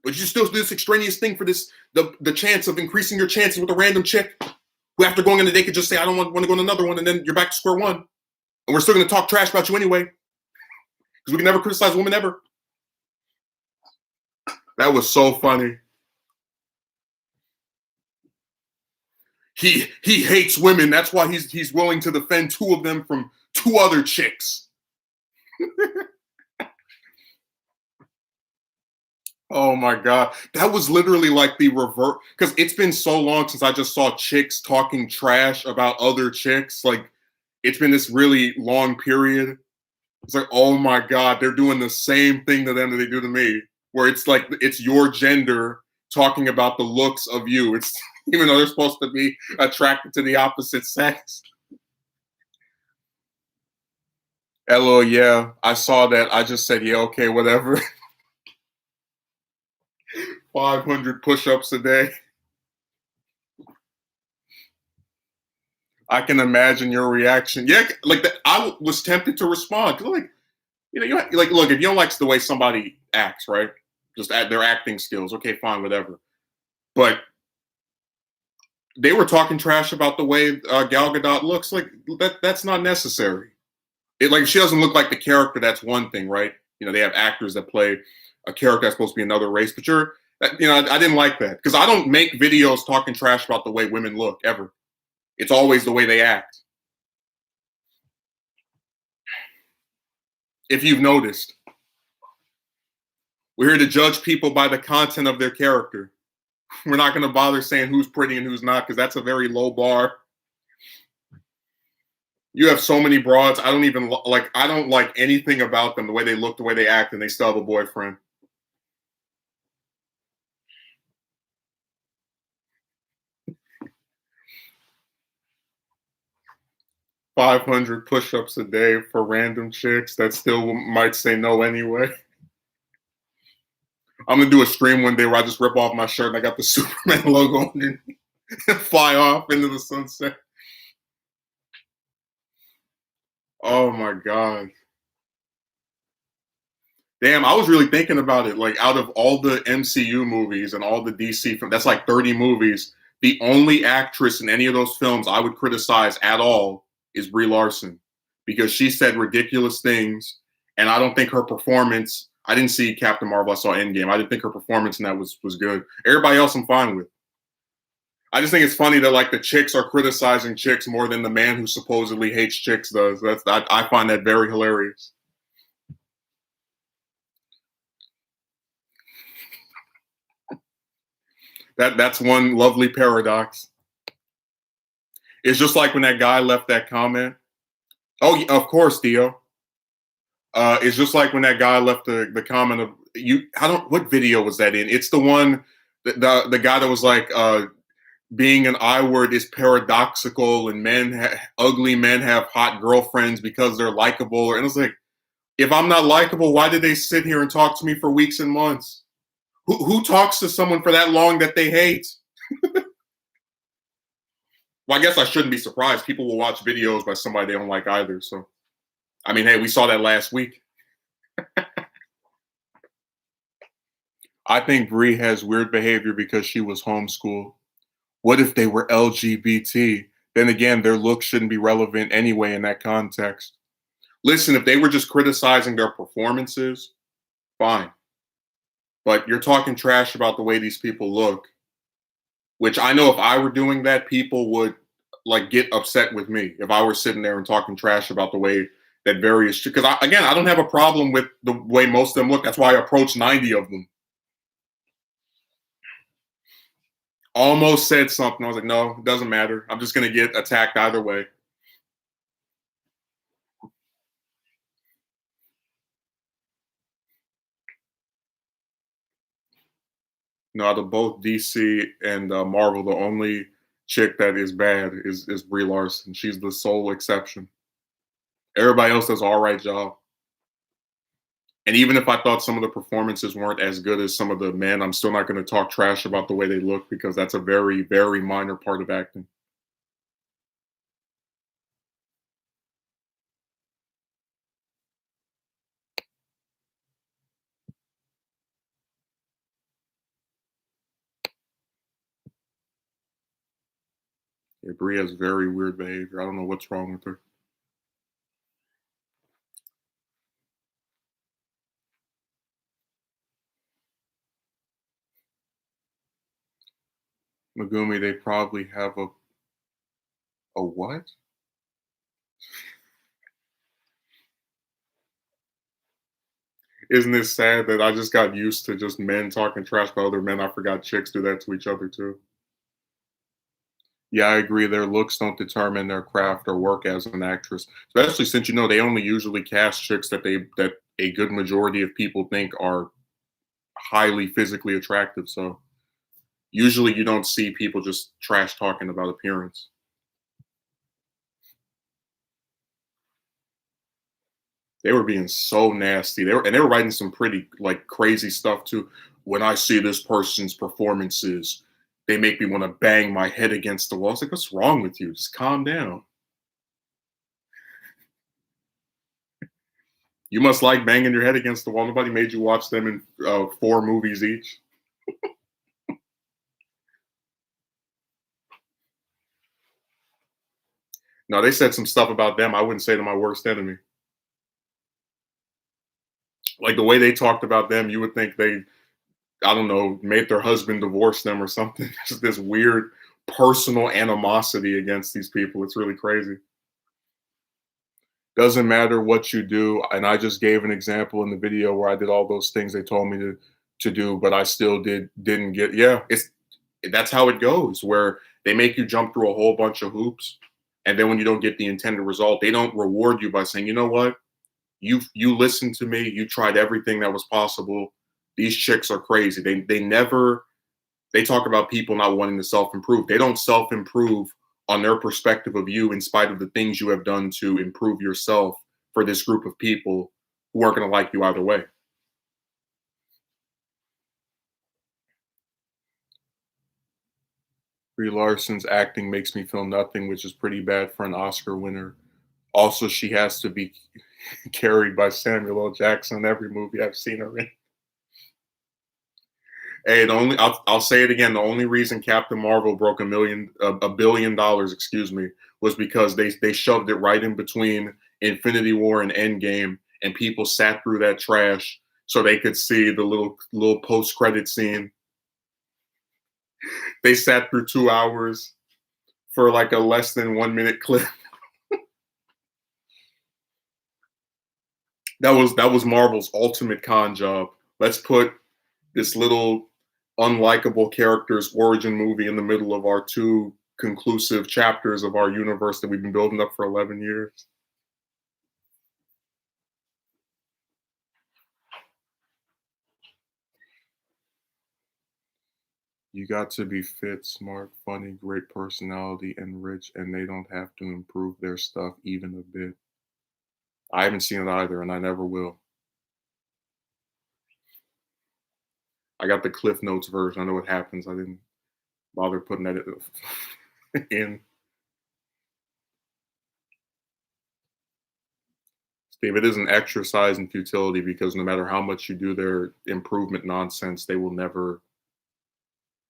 but you still do this extraneous thing for the chance of increasing your chances with a random chick who, after going on a date, could just say, "I don't want to go on another one," and then you're back to square one. And we're still going to talk trash about you anyway because we can never criticize women ever. That was so funny. He hates women. That's why he's willing to defend two of them from two other chicks. Oh my God. That was literally like the revert, because it's been so long since I just saw chicks talking trash about other chicks. Like, it's been this really long period. It's like, oh my God, they're doing the same thing to them that they do to me, where it's like it's your gender talking about the looks of you. It's even though they're supposed to be attracted to the opposite sex. LOL, yeah, I saw that. I just said, yeah, okay, whatever. 500 push-ups a day. I can imagine your reaction. Yeah, like that. I was tempted to respond. Like, you know, you like, look, if you don't like the way somebody acts, right? Just at their acting skills, okay, fine, whatever. But they were talking trash about the way Gal Gadot looks. Like that's not necessary. It like she doesn't look like the character. That's one thing, right? You know, they have actors that play a character that's supposed to be another race. But you know, I didn't like that because I don't make videos talking trash about the way women look ever. It's always the way they act. If you've noticed, we're here to judge people by the content of their character. We're not going to bother saying who's pretty and who's not because that's a very low bar. You have so many broads. I don't even like. I don't like anything about them. The way they look, the way they act, and they still have a boyfriend. 500 push-ups a day for random chicks that still might say no anyway. I'm gonna do a stream one day where I just rip off my shirt and I got the Superman logo on it and fly off into the sunset. Oh my god. Damn, I was really thinking about it. Like, out of all the MCU movies and all the DC films, that's like 30 movies. The only actress in any of those films I would criticize at all is Brie Larson because she said ridiculous things, and I don't think her performance. I didn't see Captain Marvel. I saw Endgame. I didn't think her performance in that was good. Everybody else, I'm fine with. I just think it's funny that like the chicks are criticizing chicks more than the man who supposedly hates chicks does. I find that very hilarious. That's one lovely paradox. It's just like when that guy left that comment. Oh, of course, Theo. It's just like when that guy left the comment of you. I don't. What video was that in? It's the one the guy that was like, being an I word is paradoxical, and ugly men have hot girlfriends because they're likable. And it's like, if I'm not likable, why did they sit here and talk to me for weeks and months? Who talks to someone for that long that they hate? Well, I guess I shouldn't be surprised. People will watch videos by somebody they don't like either. So, I mean, hey, we saw that last week. I think Brie has weird behavior because she was homeschooled. What if they were LGBT? Then again, their looks shouldn't be relevant anyway in that context. Listen, if they were just criticizing their performances, fine. But you're talking trash about the way these people look, which I know if I were doing that, people would like get upset with me if I were sitting there and talking trash about the way that various because again, I don't have a problem with the way most of them look. That's why I approached 90 of them. Almost said something. I was like, no, it doesn't matter. I'm just gonna get attacked either way. No, out of both DC and Marvel, the only chick that is bad is Brie Larson. She's the sole exception. Everybody else does all right job. And even if I thought some of the performances weren't as good as some of the men, I'm still not going to talk trash about the way they look because that's a very, very minor part of acting. Yeah, Brie has very weird behavior. I don't know what's wrong with her. Megumi, they probably have a what? Isn't it sad that I just got used to just men talking trash about other men? I forgot chicks do that to each other too. Yeah, I agree. Their looks don't determine their craft or work as an actress, especially since they only usually cast chicks that a good majority of people think are highly physically attractive. So usually you don't see people just trash talking about appearance. They were being so nasty. They were writing some pretty like crazy stuff too. When I see this person's performances, they make me want to bang my head against the wall. It's like, what's wrong with you? Just calm down. You must like banging your head against the wall. Nobody made you watch them in 4 movies each. No, they said some stuff about them I wouldn't say to my worst enemy. Like the way they talked about them, you would think they, I don't know, made their husband divorce them or something. Just this weird personal animosity against these people. It's really crazy. Doesn't matter what you do. And I just gave an example in the video where I did all those things they told me to do, but I still didn't get. Yeah, it's that's how it goes. Where they make you jump through a whole bunch of hoops. And then when you don't get the intended result, they don't reward you by saying, you know what, you listened to me, you tried everything that was possible. These chicks are crazy. They never they talk about people not wanting to self-improve. They don't self-improve on their perspective of you in spite of the things you have done to improve yourself for this group of people who aren't going to like you either way. Brie Larson's acting makes me feel nothing, which is pretty bad for an Oscar winner. Also, she has to be carried by Samuel L. Jackson in every movie I've seen her in. Hey, the only I'll say it again. The only reason Captain Marvel broke $1 billion, excuse me, was because they shoved it right in between Infinity War and Endgame, and people sat through that trash so they could see the little post credit scene. They sat through 2 hours for like a less than 1 minute clip. That was Marvel's ultimate con job. Let's put this little unlikable character's origin movie in the middle of our two conclusive chapters of our universe that we've been building up for 11 years. You got to be fit, smart, funny, great personality, and rich, and they don't have to improve their stuff even a bit. I haven't seen it either, and I never will. I got the Cliff Notes version. I know what happens. I didn't bother putting that in. Steve, it is an exercise in futility because no matter how much you do their improvement nonsense, they will never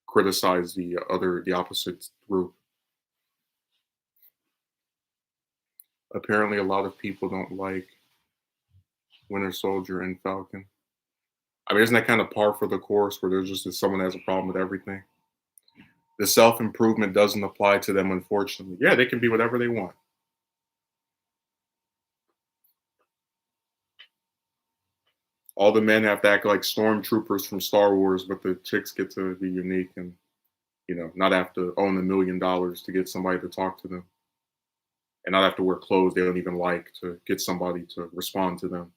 criticize the opposite group. Apparently, a lot of people don't like Winter Soldier and Falcon. I mean, isn't that kind of par for the course where there's just someone has a problem with everything? The self improvement doesn't apply to them, unfortunately. Yeah, they can be whatever they want. All the men have to act like stormtroopers from Star Wars, but the chicks get to be unique and, not have to own $1 million to get somebody to talk to them and not have to wear clothes they don't even like to get somebody to respond to them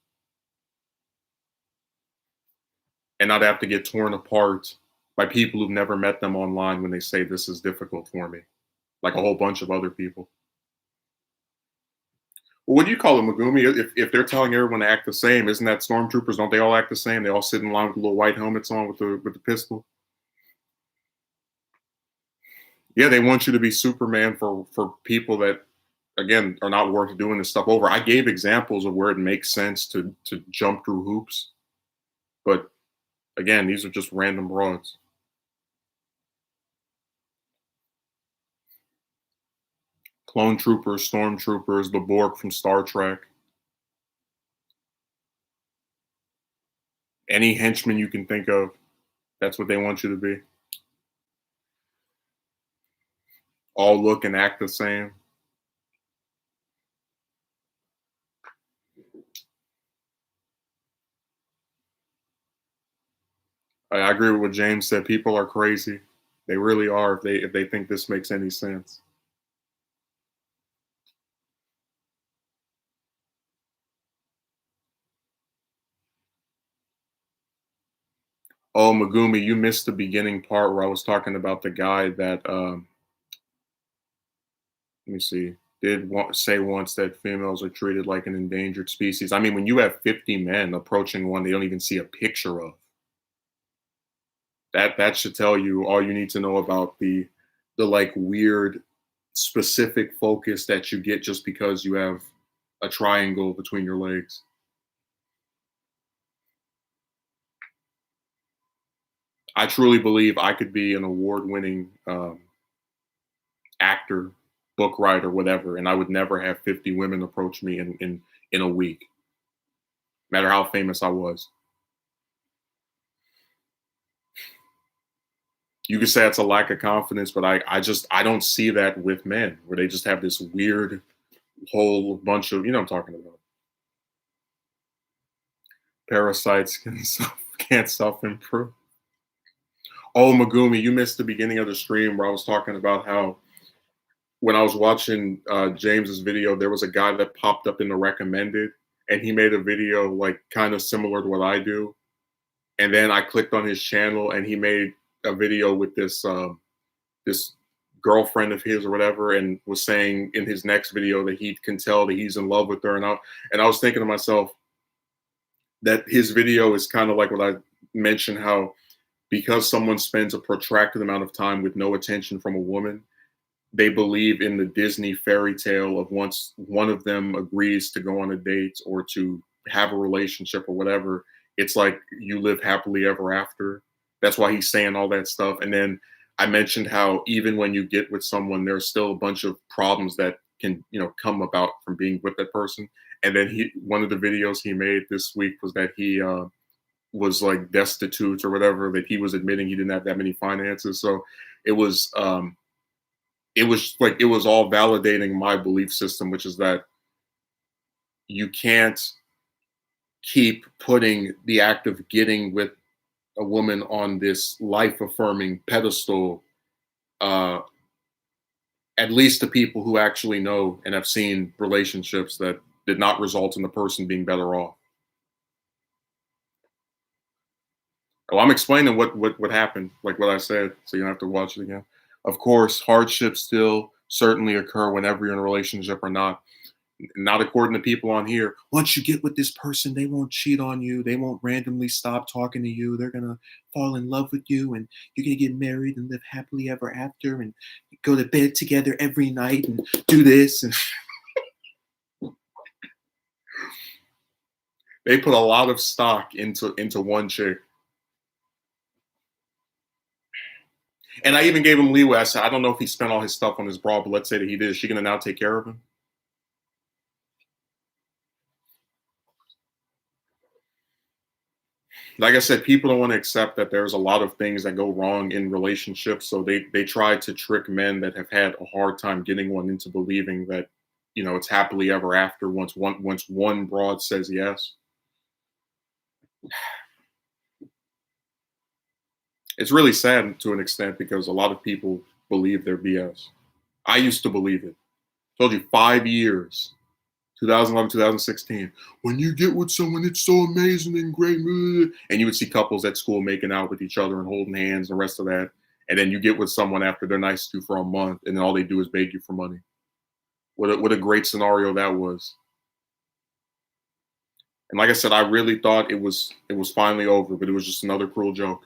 and not have to get torn apart by people who've never met them online when they say this is difficult for me, like a whole bunch of other people. Well, what do you call it, Megumi? If they're telling everyone to act the same, isn't that stormtroopers? Don't they all act the same? They all sit in line with little white helmets on with the pistol. Yeah, they want you to be Superman for people that again are not worth doing this stuff over. I gave examples of where it makes sense to jump through hoops, but again, these are just random broads. Clone troopers, stormtroopers, the Borg from Star Trek. Any henchman you can think of, that's what they want you to be. All look and act the same. I agree with what James said. People are crazy. They really are if they think this makes any sense. Oh, Megumi, you missed the beginning part where I was talking about the guy that let me see, say once that females are treated like an endangered species. I mean, when you have 50 men approaching one they don't even see a picture of, that should tell you all you need to know about the like weird specific focus that you get just because you have a triangle between your legs. I truly believe I could be an award-winning actor, book writer, whatever, and I would never have 50 women approach me in a week, no matter how famous I was. You could say it's a lack of confidence, but I don't see that with men where they just have this weird whole bunch of I'm talking about. Parasites can't self improve. Oh, Megumi, you missed the beginning of the stream where I was talking about how when I was watching James's video, there was a guy that popped up in the recommended, and he made a video like kind of similar to what I do. And then I clicked on his channel, and he made a video with this girlfriend of his or whatever, and was saying in his next video that he can tell that he's in love with her. And I was thinking to myself that his video is kind of like what I mentioned, how because someone spends a protracted amount of time with no attention from a woman, they believe in the Disney fairy tale of once one of them agrees to go on a date or to have a relationship or whatever, it's like you live happily ever after. That's why he's saying all that stuff. And then I mentioned how even when you get with someone, there's still a bunch of problems that can, come about from being with that person. And then one of the videos he made this week was that he was like destitute or whatever, that he was admitting he didn't have that many finances. So it was it was all validating my belief system, which is that you can't keep putting the act of getting with a woman on this life affirming pedestal, uh, at least to people who actually know and have seen relationships that did not result in the person being better off. Oh, I'm explaining what happened, like what I said, so you don't have to watch it again. Of course, hardships still certainly occur whenever you're in a relationship or not. Not according to people on here. Once you get with this person, they won't cheat on you. They won't randomly stop talking to you. They're gonna fall in love with you, and you're gonna get married and live happily ever after, and go to bed together every night and do this. And they put a lot of stock into one chick. And I even gave him leeway. I said, I don't know if he spent all his stuff on his bra, but let's say that he did. Is she gonna now take care of him? Like I said, people don't want to accept that there's a lot of things that go wrong in relationships. So they try to trick men that have had a hard time getting one into believing that, it's happily ever after once one broad says yes. It's really sad to an extent because a lot of people believe their BS. I used to believe it. Told you 5 years. 2011, 2016. When you get with someone, it's so amazing and great. And you would see couples at school making out with each other and holding hands and the rest of that. And then you get with someone after they're nice to you for a month, and then all they do is beg you for money. What a great scenario that was. And like I said, I really thought it was finally over, but it was just another cruel joke.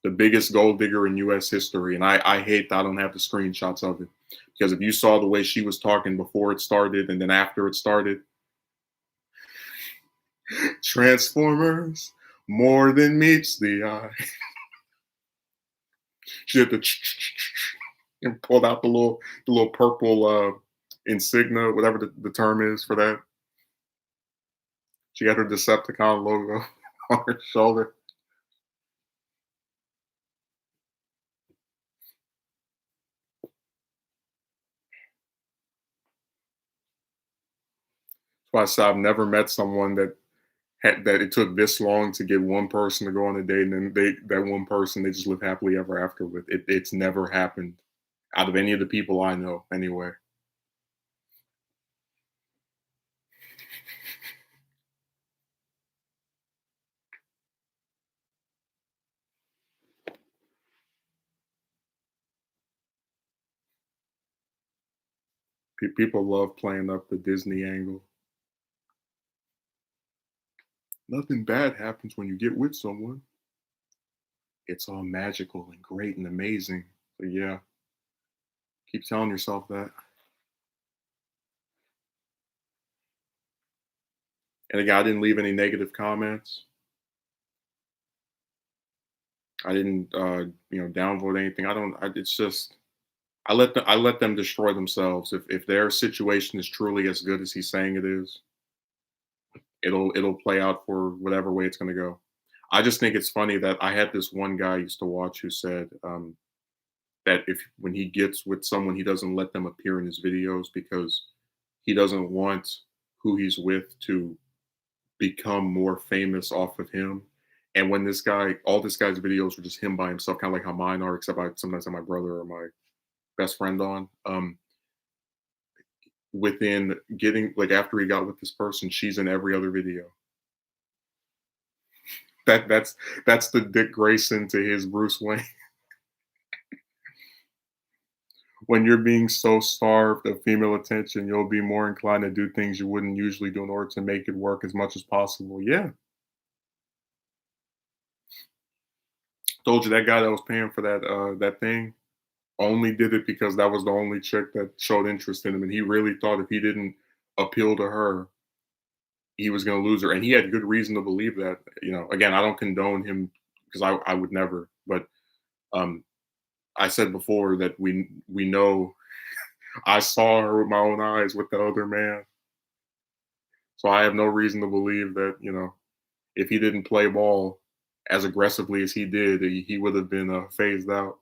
The biggest gold digger in U.S. history, and I hate that I don't have the screenshots of it, because if you saw the way she was talking before it started and then after it started, Transformers, more than meets the eye. She had the and pulled out the little purple insignia, whatever the term is for that. She had her Decepticon logo on her shoulder. That's why I said I've never met someone that it took this long to get one person to go on a date, and then that one person they just live happily ever after with. It's never happened out of any of the people I know anyway. People love playing up the Disney angle. Nothing bad happens when you get with someone. It's all magical and great and amazing. So yeah, keep telling yourself that. And again, I didn't leave any negative comments. I didn't, downvote anything. I don't. It's just I let them destroy themselves. If their situation is truly as good as he's saying it is, it'll play out for whatever way it's going to go. I just think it's funny that I had this one guy I used to watch who said that if when he gets with someone, he doesn't let them appear in his videos because he doesn't want who he's with to become more famous off of him. And when all this guy's videos were just him by himself, kind of like how mine are, except I sometimes have my brother or my best friend on. Within getting like after he got with this person, she's in every other video. That's the Dick Grayson to his Bruce Wayne. When you're being so starved of female attention, you'll be more inclined to do things you wouldn't usually do in order to make it work as much as possible. Yeah, told you that guy that was paying for that thing only did it because that was the only chick that showed interest in him, and he really thought if he didn't appeal to her, he was going to lose her, and he had good reason to believe that. Again, I don't condone him because I would never, but um, I said before that we know I saw her with my own eyes with the other man, so I have no reason to believe that if he didn't play ball as aggressively as he did, he would have been phased out.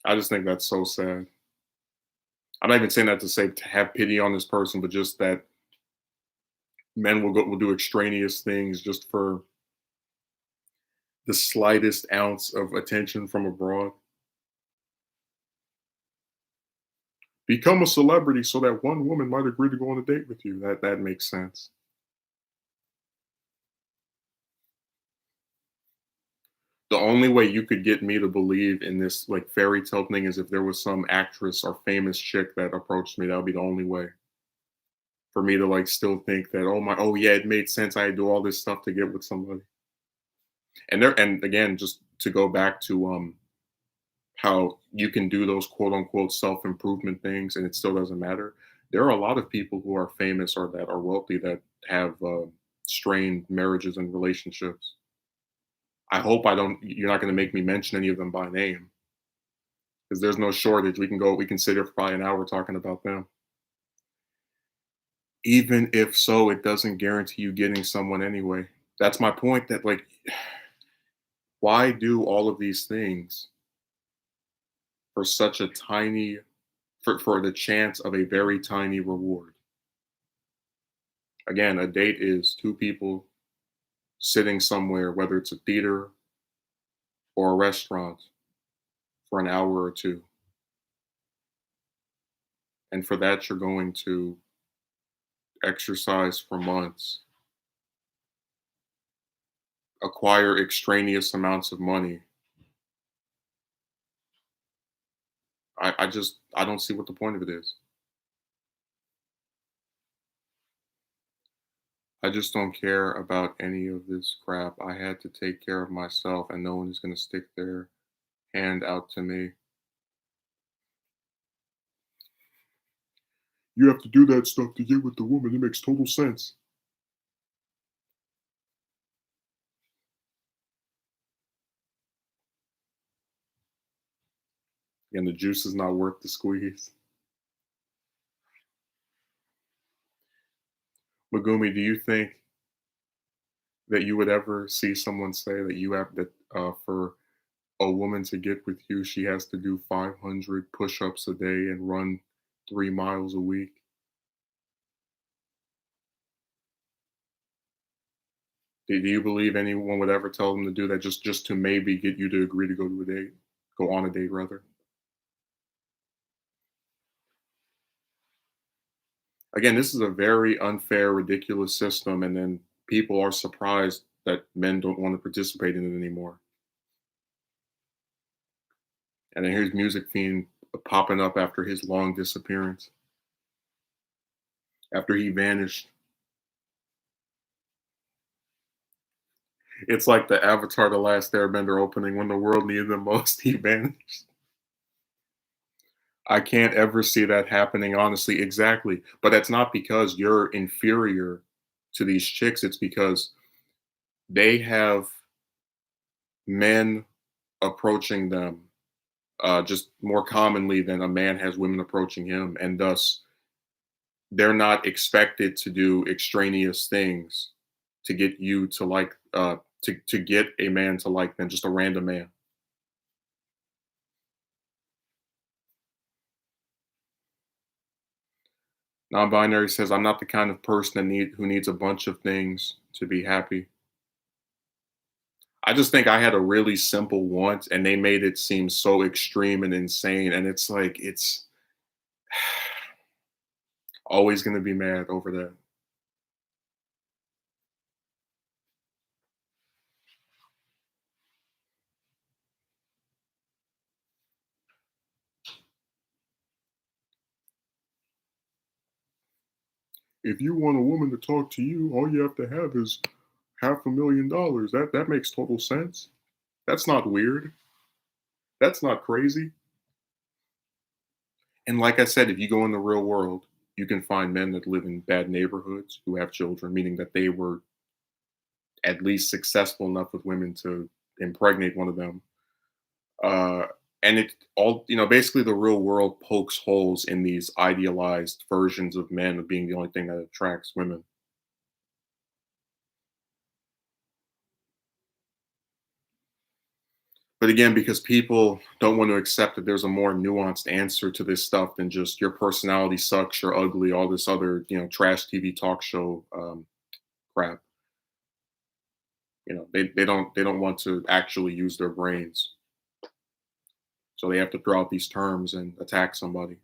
I just think that's so sad. I'm not even saying that to say to have pity on this person, but just that men will do extraneous things just for the slightest ounce of attention from abroad. Become a celebrity so that one woman might agree to go on a date with you. That makes sense. The only way you could get me to believe in this like fairy tale thing is if there was some actress or famous chick that approached me. That would be the only way for me to like still think that oh yeah, it made sense. I had to do all this stuff to get with somebody. And again, just to go back to how you can do those quote unquote self improvement things and it still doesn't matter. There are a lot of people who are famous or that are wealthy that have strained marriages and relationships. I hope I don't. You're not going to make me mention any of them by name because there's no shortage. We can sit here for probably an hour talking about them. Even if so, it doesn't guarantee you getting someone anyway. That's my point. That like, why do all of these things for such a tiny for the chance of a very tiny reward? Again, a date is two people sitting somewhere, whether it's a theater or a restaurant, for an hour or two. And for that, you're going to exercise for months, acquire extraneous amounts of money. I don't see what the point of it is. I just don't care about any of this crap. I had to take care of myself, and no one is going to stick their hand out to me. You have to do that stuff to get with the woman. It makes total sense. And the juice is not worth the squeeze. Megumi, do you think that you would ever see someone say that you have that for a woman to get with you, she has to do 500 push-ups a day and run 3 miles a week? Do you believe anyone would ever tell them to do that just to maybe get you to agree to go on a date rather? Again, this is a very unfair, ridiculous system, and then people are surprised that men don't want to participate in it anymore. And then here's Music Fiend popping up after his long disappearance, after he vanished. It's like the Avatar: The Last Airbender opening when the world needed him most, he vanished. I can't ever see that happening, honestly. Exactly. But that's not because you're inferior to these chicks. It's because they have men approaching them just more commonly than a man has women approaching him. And thus, they're not expected to do extraneous things to get you to like, to get a man to like them, just a random man. Non-binary says, I'm not the kind of person who needs a bunch of things to be happy. I just think I had a really simple want and they made it seem so extreme and insane. And it's like, it's always going to be mad over that. If you want a woman to talk to you, all you have to have is $500,000. That makes total sense. That's not weird. That's not crazy. And like I said, if you go in the real world, you can find men that live in bad neighborhoods who have children, meaning that they were at least successful enough with women to impregnate one of them. Uh, and it all, basically the real world pokes holes in these idealized versions of men of being the only thing that attracts women. But again, because people don't want to accept that there's a more nuanced answer to this stuff than just your personality sucks, you're ugly, all this other, trash TV talk show crap. They don't want to actually use their brains, so they have to throw out these terms and attack somebody.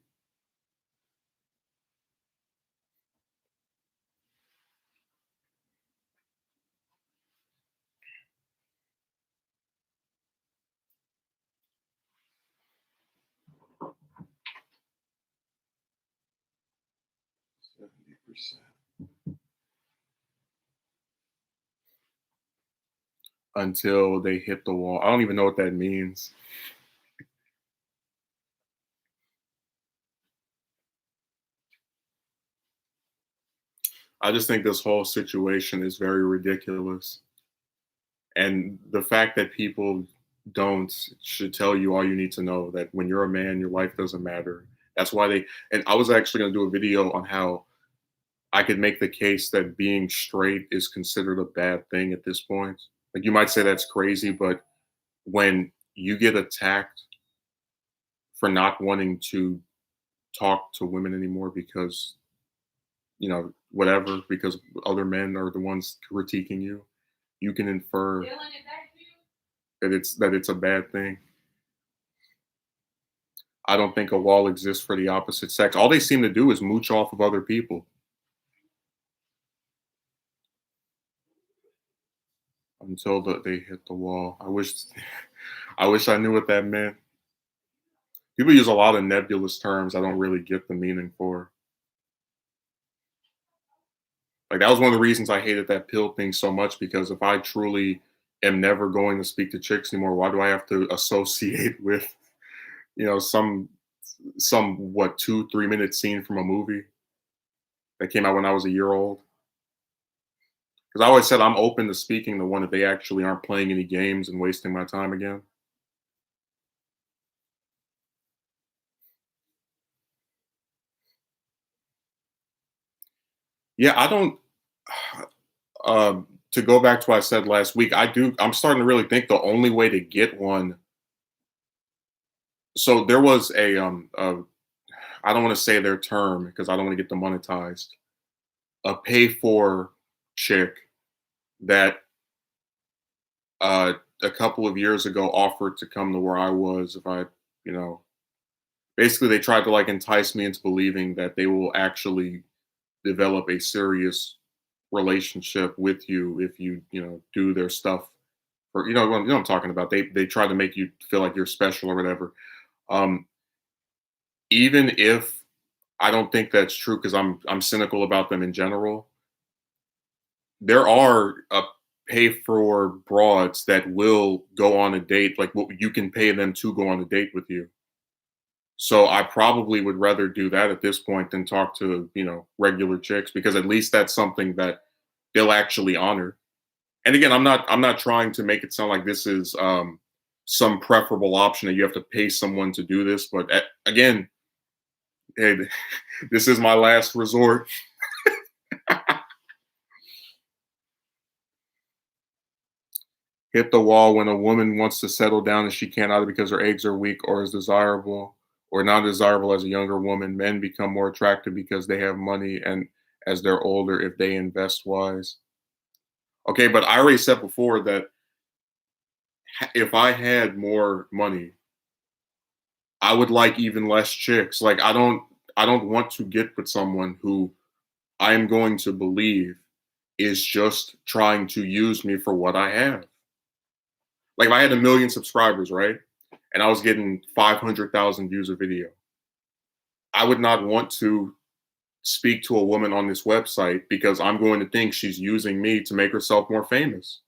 70% until they hit the wall. I don't even know what that means. I just think this whole situation is very ridiculous. And the fact that people don't should tell you all you need to know, that when you're a man, your life doesn't matter. That's why and I was actually going to do a video on how I could make the case that being straight is considered a bad thing at this point. Like, you might say that's crazy, but when you get attacked for not wanting to talk to women anymore because, whatever, because other men are the ones critiquing you, you can infer that it's a bad thing. I don't think a wall exists for the opposite sex. All they seem to do is mooch off of other people until they hit the wall. I wish I knew what that meant. People use a lot of nebulous terms I don't really get the meaning for. Like, that was one of the reasons I hated that pill thing so much, because if I truly am never going to speak to chicks anymore, why do I have to associate with, some what 2 3 minute scene from a movie that came out when I was a year old? Because I always said I'm open to speaking to one if they actually aren't playing any games and wasting my time again. Yeah, I don't. To go back to what I said last week, I'm starting to really think the only way to get one. So there was I don't want to say their term because I don't want to get demonetized. A pay for chick that a couple of years ago offered to come to where I was if I, you know, basically they tried to like entice me into believing that they will actually develop a serious relationship with you if you, do their stuff for, what I'm talking about. They try to make you feel like you're special or whatever. Um, Even if I don't think that's true because I'm cynical about them in general, there are pay for broads that will go on a date, like what you can pay them to go on a date with you. So I probably would rather do that at this point than talk to, regular chicks, because at least that's something that they'll actually honor. And again, I'm not trying to make it sound like this is some preferable option that you have to pay someone to do this, but again, hey, this is my last resort. Hit the wall when a woman wants to settle down and she can't, either because her eggs are weak or is desirable, or not desirable as a younger woman. Men become more attractive because they have money and as they're older if they invest wise. Okay, but I already said before that if I had more money, I would like even less chicks. Like I don't want to get with someone who I am going to believe is just trying to use me for what I have. Like if I had 1 million subscribers, right? And I was getting 500,000 views a video, I would not want to speak to a woman on this website because I'm going to think she's using me to make herself more famous.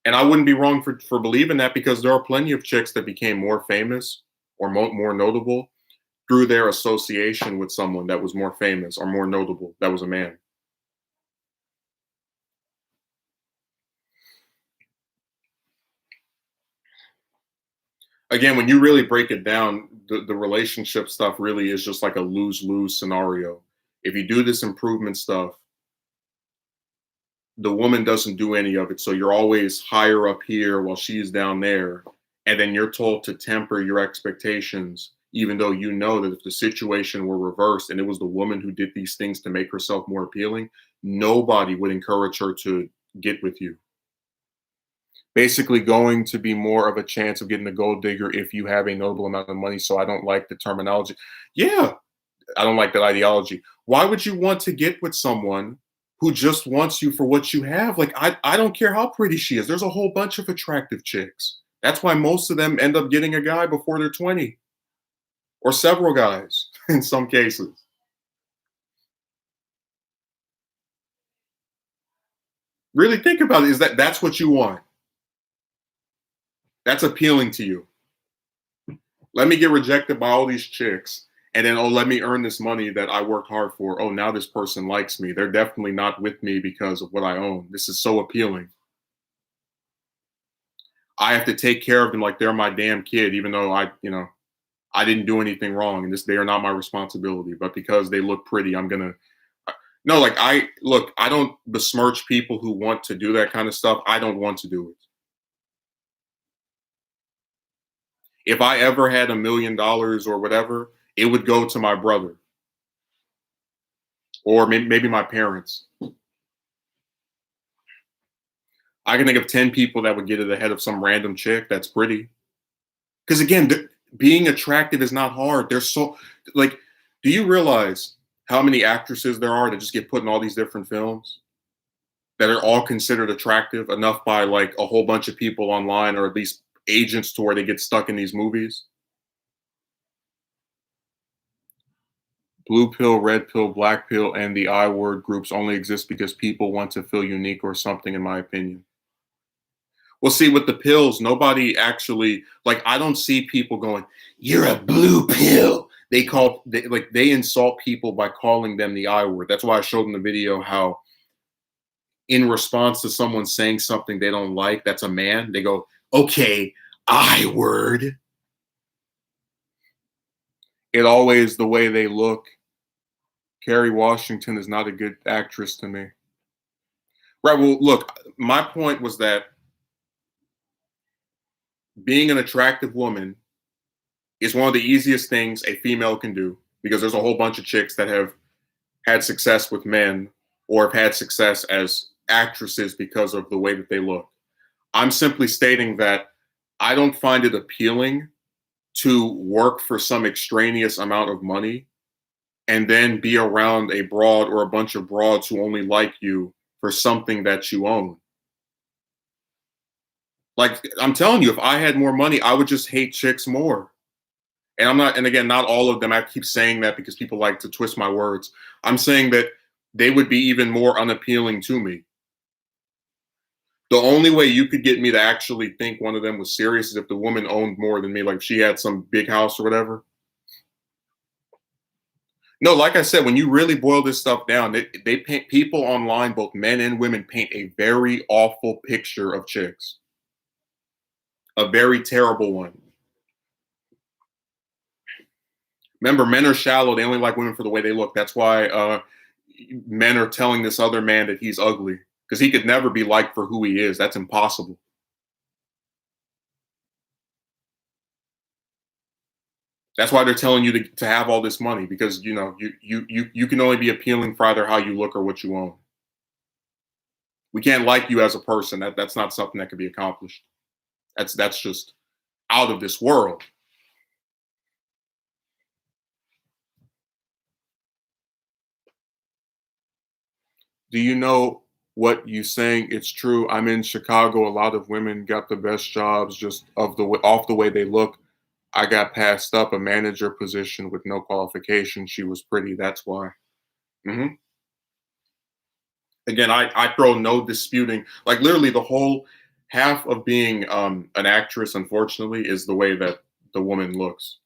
And I wouldn't be wrong for believing that because there are plenty of chicks that became more famous or more notable through their association with someone that was more famous or more notable that was a man. Again, when you really break it down, the relationship stuff really is just like a lose-lose scenario. If you do this improvement stuff, the woman doesn't do any of it. So you're always higher up here while she's down there. And then you're told to temper your expectations, even though you know that if the situation were reversed and it was the woman who did these things to make herself more appealing, nobody would encourage her to get with you. Basically, going to be more of a chance of getting a gold digger if you have a notable amount of money. So I don't like the terminology. Yeah, I don't like that ideology. Why would you want to get with someone who just wants you for what you have? Like, I don't care how pretty she is. There's a whole bunch of attractive chicks. That's why most of them end up getting a guy before they're 20 or several guys in some cases. Really think about it. Is that's what you want? That's appealing to you. Let me get rejected by all these chicks. And then, oh, let me earn this money that I worked hard for. Oh, now this person likes me. They're definitely not with me because of what I own. This is so appealing. I have to take care of them like they're my damn kid, even though I didn't do anything wrong, and they are not my responsibility. But because they look pretty, I'm gonna no, like I don't besmirch people who want to do that kind of stuff. I don't want to do it. If I ever had $1 million or whatever, it would go to my brother or maybe my parents. I can think of 10 people that would get it ahead of some random chick that's pretty. Because again, being attractive is not hard. There's so, like, do you realize how many actresses there are that just get put in all these different films that are all considered attractive enough by like a whole bunch of people online or at least agents to where they get stuck in these movies? Blue pill, red pill, black pill, and the I word groups only exist because people want to feel unique or something, in my opinion. Well, see, with the pills, nobody actually like. I don't see people going, "You're a blue pill." They insult people by calling them the I word. That's why I showed in the video how, in response to someone saying something they don't like, that's a man. They go, "Okay, I word." It always the way they look. Kerry Washington is not a good actress to me. Right. Well, look, my point was that being an attractive woman is one of the easiest things a female can do because there's a whole bunch of chicks that have had success with men or have had success as actresses because of the way that they look. I'm simply stating that I don't find it appealing to work for some extraneous amount of money and then be around a broad or a bunch of broads who only like you for something that you own. Like I'm telling you, if I had more money, I would just hate chicks more. And I'm not, and again, not all of them. I keep saying that because people like to twist my words. I'm saying that they would be even more unappealing to me. The only way you could get me to actually think one of them was serious is if the woman owned more than me, like she had some big house or whatever. No, like I said, when you really boil this stuff down, they paint people online, both men and women, paint a very awful picture of chicks, a very terrible one. Remember, men are shallow. They only like women for the way they look. That's why men are telling this other man that he's ugly because he could never be liked for who he is. That's impossible. That's why they're telling you to have all this money, because you can only be appealing for either how you look or what you own. We can't like you as a person. That's not something that can be accomplished. That's just out of this world. Do you know what you saying? It's true. I'm in Chicago. A lot of women got the best jobs just off the way they look. I got passed up a manager position with no qualification. She was pretty. That's why. hmm Again, I throw no disputing. Like literally, the whole half of being an actress, unfortunately, is the way that the woman looks.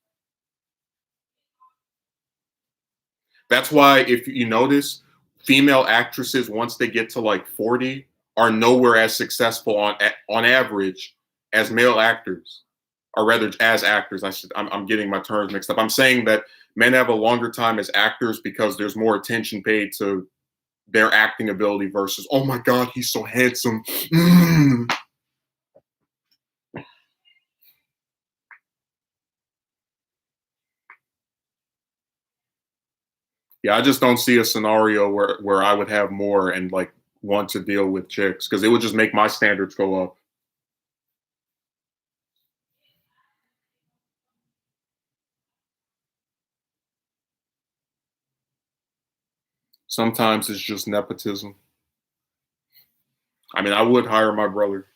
That's why, if you notice, female actresses once they get to like 40 are nowhere as successful on average as male actors, or rather as actors. I'm getting my terms mixed up. I'm saying that men have a longer time as actors because there's more attention paid to their acting ability versus, oh my god, he's so handsome. Yeah, I just don't see a scenario where I would have more and like want to deal with chicks, because it would just make my standards go up. Sometimes it's just nepotism. I mean, I would hire my brother.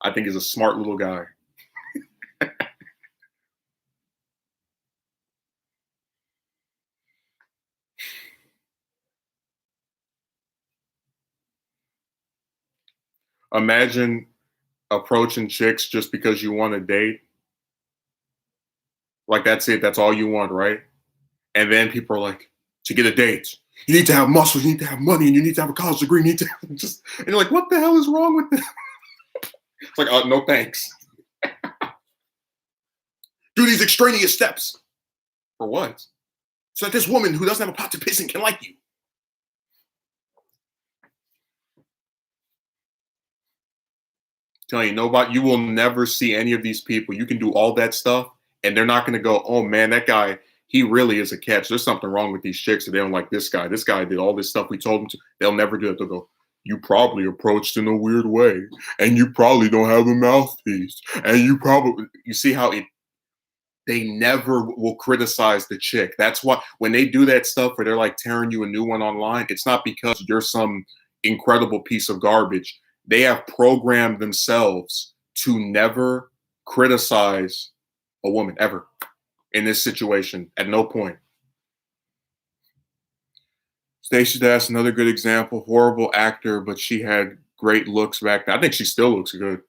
I think he's a smart little guy. Imagine approaching chicks just because you want to date. Like that's it. That's all you want, right? And then people are like, to get a date, you need to have muscles, you need to have money, and you need to have a college degree. You need to just, and you're like, what the hell is wrong with this? It's like, no thanks. Do these extraneous steps. For what? So that this woman who doesn't have a pot to piss in can like you. Telling you, nobody, you will never see any of these people. You can do all that stuff, and they're not going to go, oh man, that guy, he really is a catch. There's something wrong with these chicks that they don't like this guy. This guy did all this stuff we told him to. They'll never do it. They'll go, you probably approached in a weird way, and you probably don't have a mouthpiece, and you see how they never will criticize the chick. That's why when they do that stuff where they're like tearing you a new one online, it's not because you're some incredible piece of garbage. They have programmed themselves to never criticize a woman ever in this situation at no point. Stacey Dash, another good example. Horrible actor, but she had great looks back then. I think she still looks good.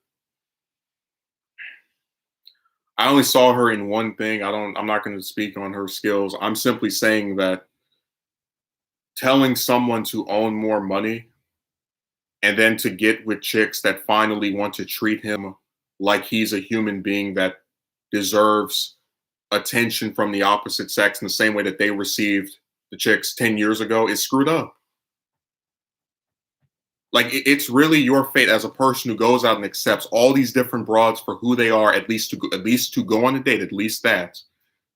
I only saw her in one thing. I'm not going to speak on her skills. I'm simply saying that telling someone to own more money and then to get with chicks that finally want to treat him like he's a human being that deserves attention from the opposite sex in the same way that they received the chicks 10 years ago is screwed up. Like it's really your fate as a person who goes out and accepts all these different broads for who they are, at least to go on a date, at least that,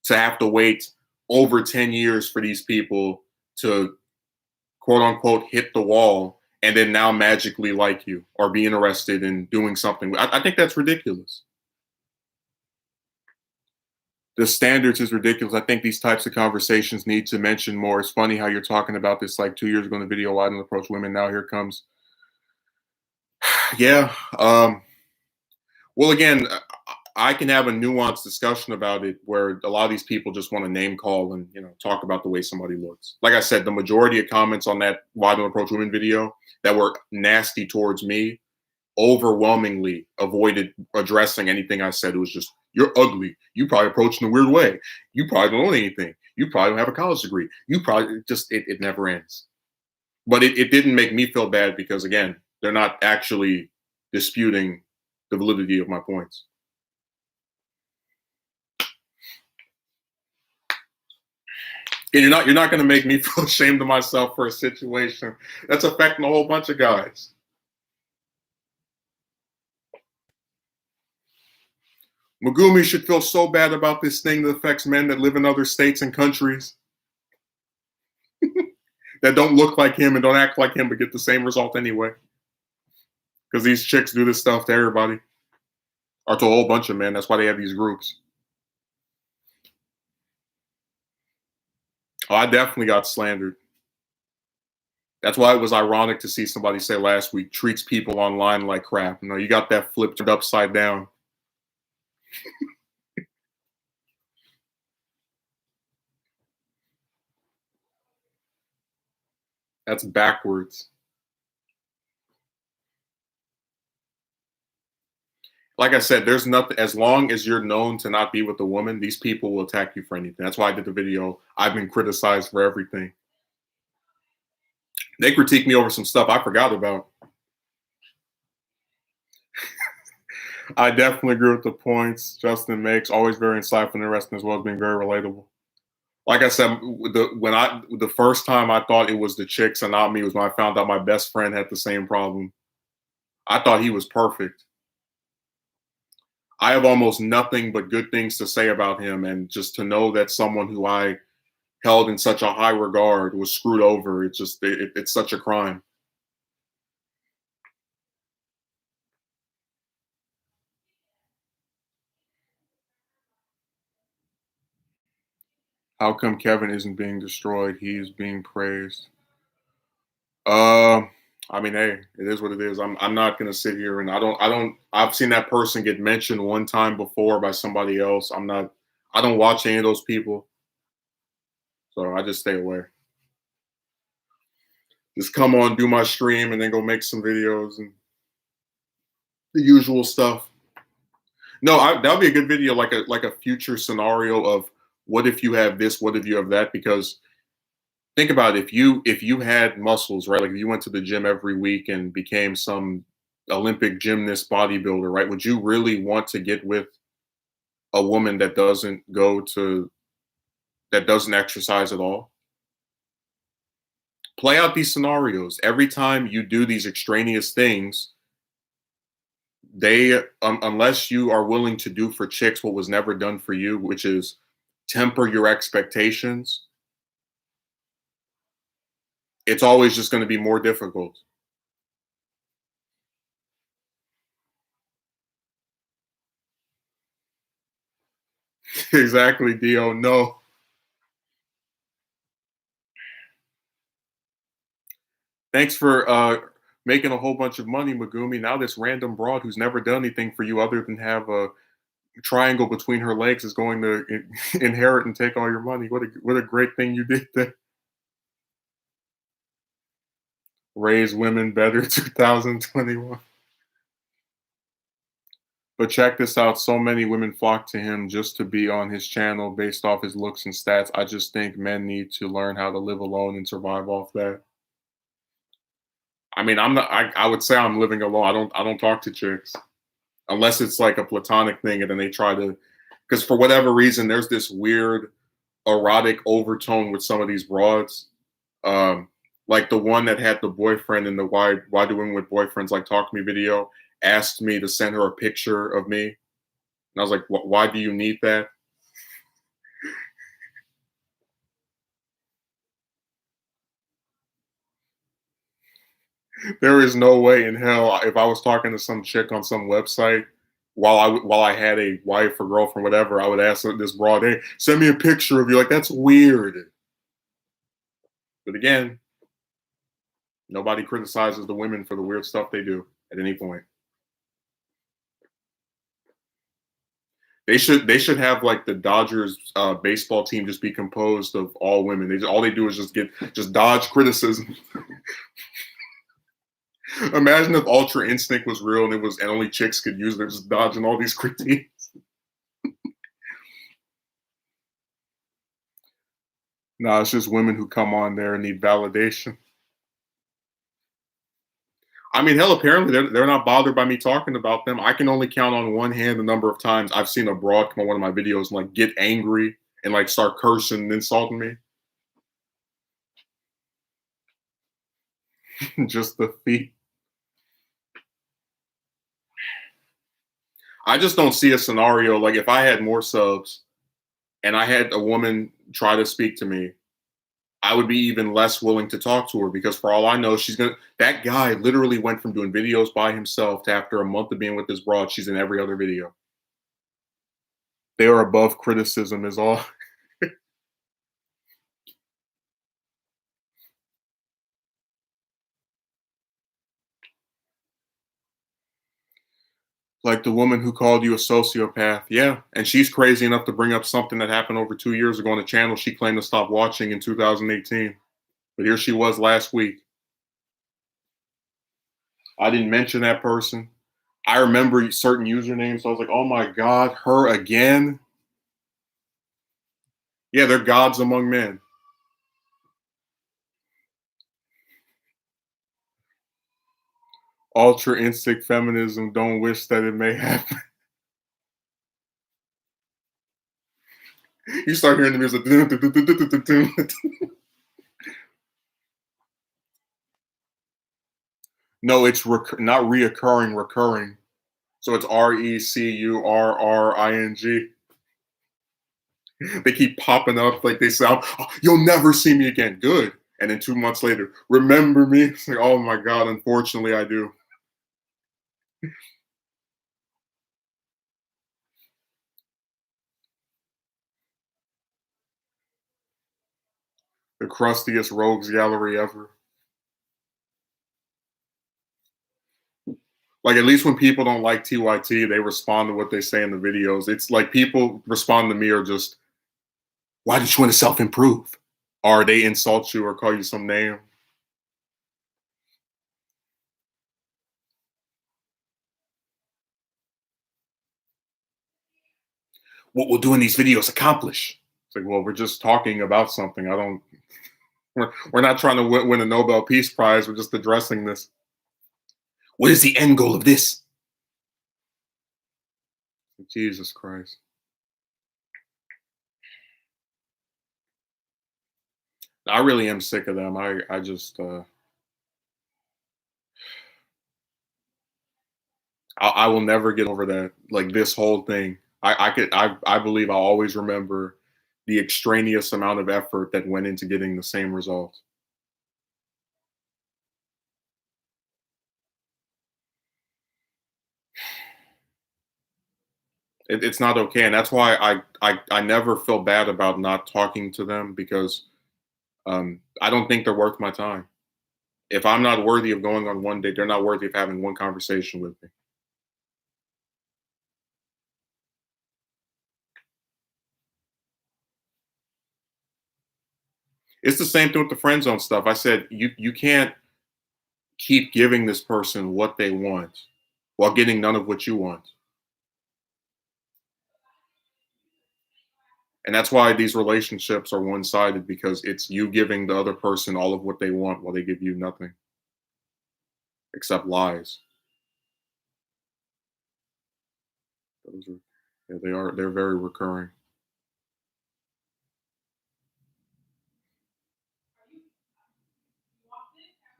to have to wait over 10 years for these people to quote unquote hit the wall and then now magically like you or be interested in doing something. I think that's ridiculous. The standards is ridiculous. I think these types of conversations need to mention more. It's funny how you're talking about this like 2 years ago in the video, why don't approach women. Now here comes. Yeah. Well, again, I can have a nuanced discussion about it where a lot of these people just want to name call and talk about the way somebody looks. Like I said, the majority of comments on that "Why Don't Approach Women" video that were nasty towards me overwhelmingly avoided addressing anything I said. It was just, "You're ugly. You probably approach in a weird way. You probably don't know anything. You probably don't have a college degree. You probably just it never ends." But it didn't make me feel bad because again, they're not actually disputing the validity of my points. And you're not going to make me feel ashamed of myself for a situation that's affecting a whole bunch of guys. Megumi should feel so bad about this thing that affects men that live in other states and countries that don't look like him and don't act like him but get the same result anyway. Because these chicks do this stuff to everybody or to a whole bunch of men. That's why they have these groups. Oh, I definitely got slandered. That's why it was ironic to see somebody say last week, treats people online like crap. You know, you got that flipped upside down. That's backwards. Like I said, there's nothing, as long as you're known to not be with a woman, these people will attack you for anything. That's why I did the video. I've been criticized for everything. They critique me over some stuff I forgot about. I definitely agree with the points Justin makes. Always very insightful and interesting, as well as being very relatable. Like I said, the first time I thought it was the chicks and not me was when I found out my best friend had the same problem. I thought he was perfect. I have almost nothing but good things to say about him, and just to know that someone who I held in such a high regard was screwed over, it's such a crime. How come Kevin isn't being destroyed? He is being praised. Uh, I mean, hey, it is what it is. I'm not gonna sit here and I've seen that person get mentioned one time before by somebody else. I don't watch any of those people, so I just stay away. Just come on, do my stream, and then go make some videos and the usual stuff. No, that'll be a good video, like a future scenario of what if you have this, what if you have that? Because think about it, if you had muscles, right? Like if you went to the gym every week and became some Olympic gymnast bodybuilder, right? Would you really want to get with a woman that doesn't exercise at all? Play out these scenarios. Every time you do these extraneous things, unless you are willing to do for chicks what was never done for you, which is temper your expectations, it's always just going to be more difficult. Exactly, Dio. No. Thanks for making a whole bunch of money, Megumi. Now this random broad who's never done anything for you other than have a triangle between her legs is going to inherit and take all your money. What a great thing you did there. Raise women better 2021. But check this out. So many women flock to him just to be on his channel based off his looks and stats. I just think men need to learn how to live alone and survive off that. I mean, I'm not I would say I'm living alone. I don't talk to chicks unless it's like a platonic thing and then they try to, because for whatever reason there's this weird erotic overtone with some of these broads. Um, like the one that had the boyfriend in the why do women with boyfriends like talk to me video asked me to send her a picture of me. And I was like, why do you need that? There is no way in hell if I was talking to some chick on some website while I had a wife or girlfriend, whatever, I would ask this broad, hey, send me a picture of you. Like, that's weird. But again, nobody criticizes the women for the weird stuff they do at any point. They should have like the Dodgers baseball team just be composed of all women. All they do is just dodge criticism. Imagine if Ultra Instinct was real and and only chicks could use it. They're just dodging all these critiques. No, it's just women who come on there and need validation. I mean, hell, apparently they're not bothered by me talking about them. I can only count on one hand the number of times I've seen a broad come on one of my videos and like get angry and like start cursing and insulting me. Just the feet. I just don't see a scenario like if I had more subs and I had a woman try to speak to me, I would be even less willing to talk to her because for all I know, she's gonna. That guy literally went from doing videos by himself to after a month of being with this broad, she's in every other video. They are above criticism, is all. Like the woman who called you a sociopath. Yeah. And she's crazy enough to bring up something that happened over 2 years ago on a channel she claimed to stop watching in 2018. But here she was last week. I didn't mention that person. I remember certain usernames. So I was like, oh my God, her again? Yeah, they're gods among men. Ultra instinct feminism, don't wish that it may happen. You start hearing the music. No, it's not reoccurring, recurring. So it's RECURRING. They keep popping up like they sound, oh, you'll never see me again. Good. And then 2 months later, remember me? It's like, oh my God, unfortunately I do. The crustiest rogues gallery ever. Like at least when people don't like TYT, they respond to what they say in the videos. It's like people respond to me or just, why did you want to self-improve? Or they insult you or call you some name. What will doing these videos accomplish? It's like, well, we're just talking about something. I don't, we're not trying to win a Nobel Peace Prize. We're just addressing this. What is the end goal of this? Jesus Christ. I really am sick of them. I just, I will never get over that. Like this whole thing. I believe I'll always remember the extraneous amount of effort that went into getting the same result. It's not okay, and that's why I never feel bad about not talking to them because I don't think they're worth my time. If I'm not worthy of going on one date, they're not worthy of having one conversation with me. It's the same thing with the friend zone stuff. I said you can't keep giving this person what they want while getting none of what you want. And that's why these relationships are one-sided because it's you giving the other person all of what they want while they give you nothing except lies. Those are, yeah, they are. They're very recurring.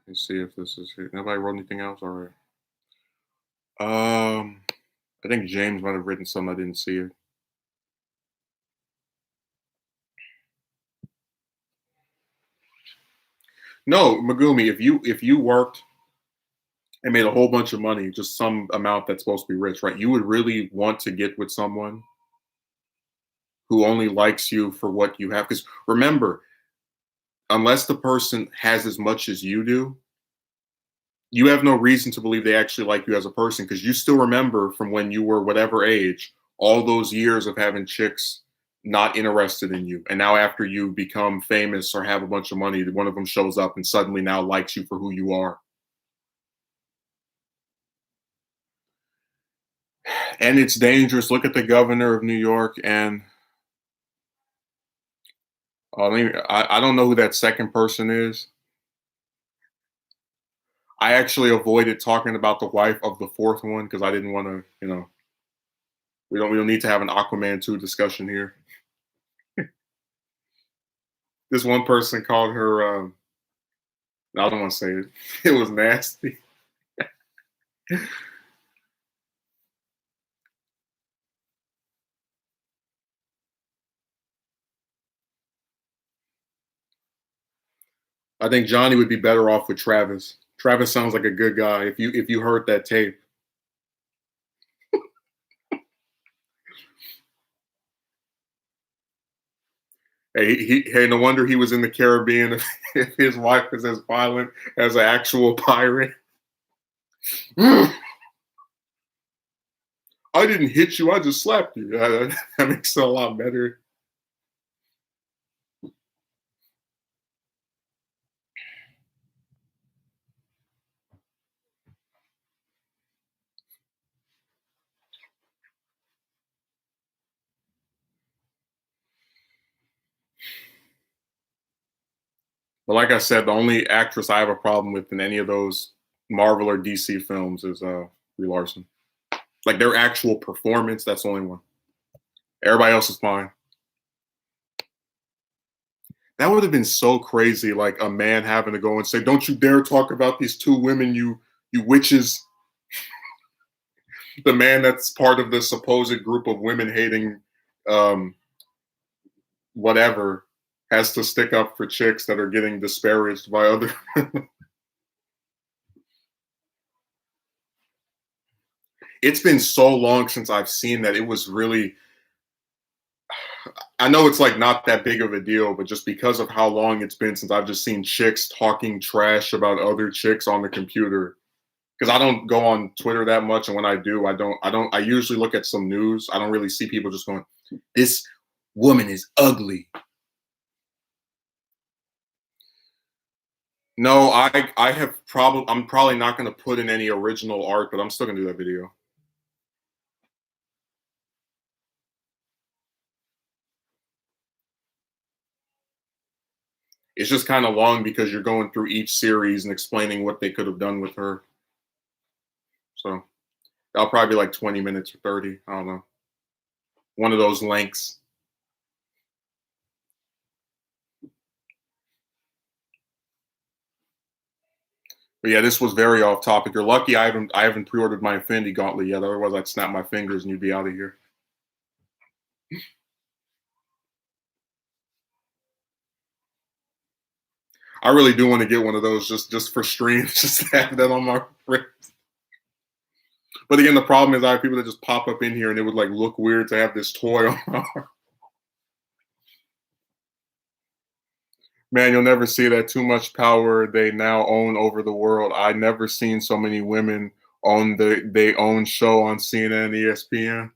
Let's see if this is here. Nobody wrote anything else. All right. Um, I think James might have written something. I didn't see it. No, Megumi, if you worked and made a whole bunch of money, just some amount that's supposed to be rich, right? You would really want to get with someone who only likes you for what you have. Because remember, unless the person has as much as you do, you have no reason to believe they actually like you as a person because you still remember from when you were whatever age, all those years of having chicks not interested in you. And now after you become famous or have a bunch of money, one of them shows up and suddenly now likes you for who you are. And it's dangerous. Look at the governor of New York and I don't know who that second person is. I actually avoided talking about the wife of the fourth one because I didn't want to, we don't need to have an Aquaman 2 discussion here. This one person called her I don't want to say it. It was nasty. I think Johnny would be better off with Travis. Travis sounds like a good guy. If you heard that tape, hey, no wonder he was in the Caribbean if his wife is as violent as an actual pirate. I didn't hit you. I just slapped you. That makes it a lot better. But like I said, the only actress I have a problem with in any of those Marvel or DC films is Brie Larson. Like their actual performance, that's the only one. Everybody else is fine. That would have been so crazy, like a man having to go and say, "Don't you dare talk about these two women, you witches." The man that's part of the supposed group of women hating um, whatever has to stick up for chicks that are getting disparaged by other. It's been so long since I've seen that. It was really, I know it's like not that big of a deal, but just because of how long it's been since I've just seen chicks talking trash about other chicks on the computer. Because I don't go on Twitter that much, and when I do, I usually look at some news. I don't really see people just going, "This woman is ugly." No, I'm probably not going to put in any original art, but I'm still going to do that video. It's just kind of long because you're going through each series and explaining what they could have done with her. So that'll probably be like 20 minutes or 30. I don't know. One of those lengths. But yeah, this was very off topic. You're lucky I haven't pre-ordered my Infinity Gauntlet yet. Otherwise, I'd snap my fingers and you'd be out of here. I really do want to get one of those just for streams, just to have that on my fridge. But again, the problem is I have people that just pop up in here and it would like look weird to have this toy on my arm. Man, you'll never see that. Too much power they now own over the world. I never seen so many women on they own show on CNN, ESPN.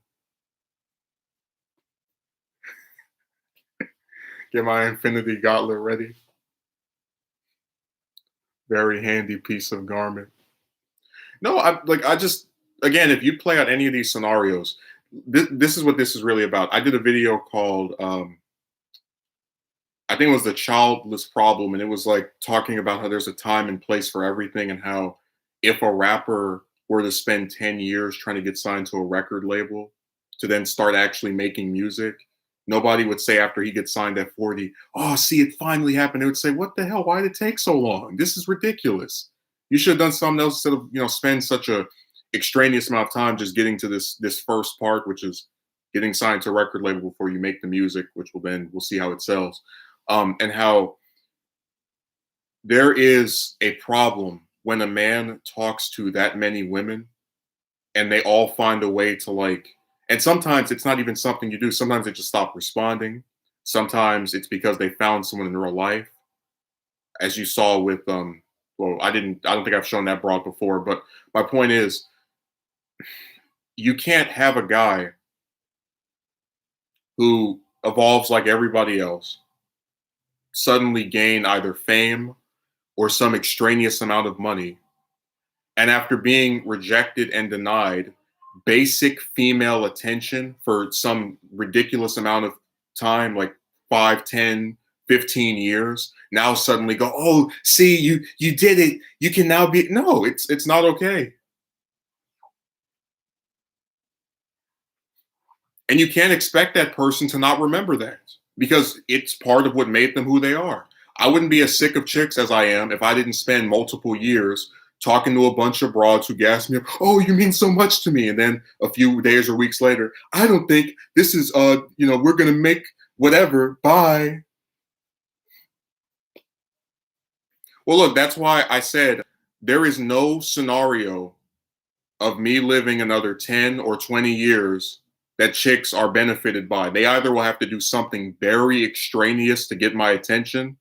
Get my Infinity Gauntlet ready. Very handy piece of garment. No, I just again, if you play out any of these scenarios, this is what this is really about. I did a video called I think it was the childless problem, and it was like talking about how there's a time and place for everything, and how if a rapper were to spend 10 years trying to get signed to a record label to then start actually making music, nobody would say after he gets signed at 40, "Oh, see, it finally happened." They would say, "What the hell? Why did it take so long? This is ridiculous. You should have done something else instead of spend such a extraneous amount of time just getting to this first part, which is getting signed to a record label before you make the music, which will then we'll see how it sells." And how there is a problem when a man talks to that many women and they all find a way to like, and sometimes it's not even something you do. Sometimes they just stop responding. Sometimes it's because they found someone in real life, as you saw with well, I don't think I've shown that broad before, but my point is you can't have a guy who evolves like everybody else suddenly gain either fame or some extraneous amount of money, and after being rejected and denied basic female attention for some ridiculous amount of time, like 5, 10, 15 years, now suddenly go, "Oh, see, you did it. You can now be." No, it's not okay. And you can't expect that person to not remember that, because it's part of what made them who they are. I wouldn't be as sick of chicks as I am if I didn't spend multiple years talking to a bunch of broads who gassed me up. "Oh, you mean so much to me." And then a few days or weeks later, "I don't think this is, we're going to make whatever. Bye." Well, look, that's why I said there is no scenario of me living another 10 or 20 years that chicks are benefited by. They either will have to do something very extraneous to get my attention,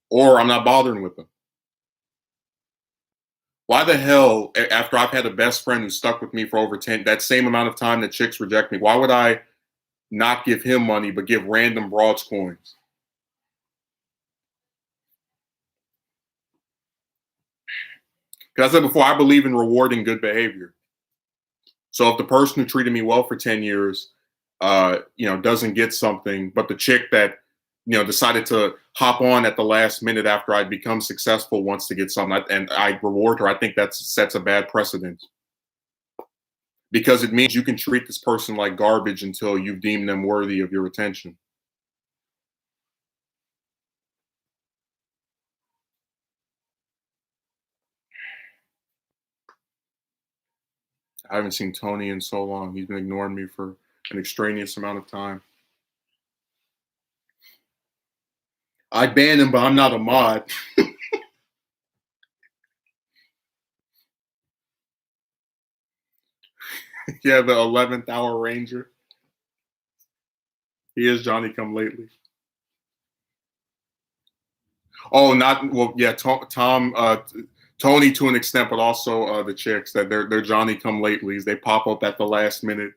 or I'm not bothering with them. Why the hell, after I've had a best friend who stuck with me for over 10, that same amount of time that chicks reject me, why would I not give him money but give random broads coins? Because I said before, I believe in rewarding good behavior. So if the person who treated me well for 10 years, doesn't get something, but the chick that, decided to hop on at the last minute after I'd become successful wants to get something, and I reward her, I think that sets a bad precedent because it means you can treat this person like garbage until you've deemed them worthy of your attention. I haven't seen Tony in so long. He's been ignoring me for an extraneous amount of time. I banned him, but I'm not a mod. Yeah, the 11th hour ranger. He is Johnny come lately. Oh, not well. Yeah, Tom, Tony to an extent, but also the chicks that they're Johnny come latelys. They pop up at the last minute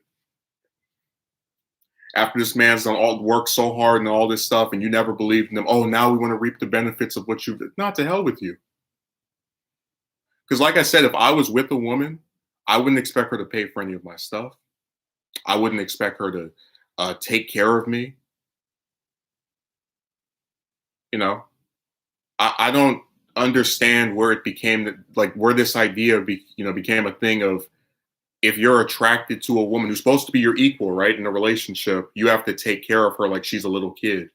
after this man's done all work so hard and all this stuff, and you never believed in them. Oh, now we want to reap the benefits of what you've. Not to hell with you. Because, like I said, if I was with a woman, I wouldn't expect her to pay for any of my stuff. I wouldn't expect her to take care of me. You know, I don't understand where it became like where this idea became a thing of if you're attracted to a woman who's supposed to be your equal, right, in a relationship, you have to take care of her like she's a little kid.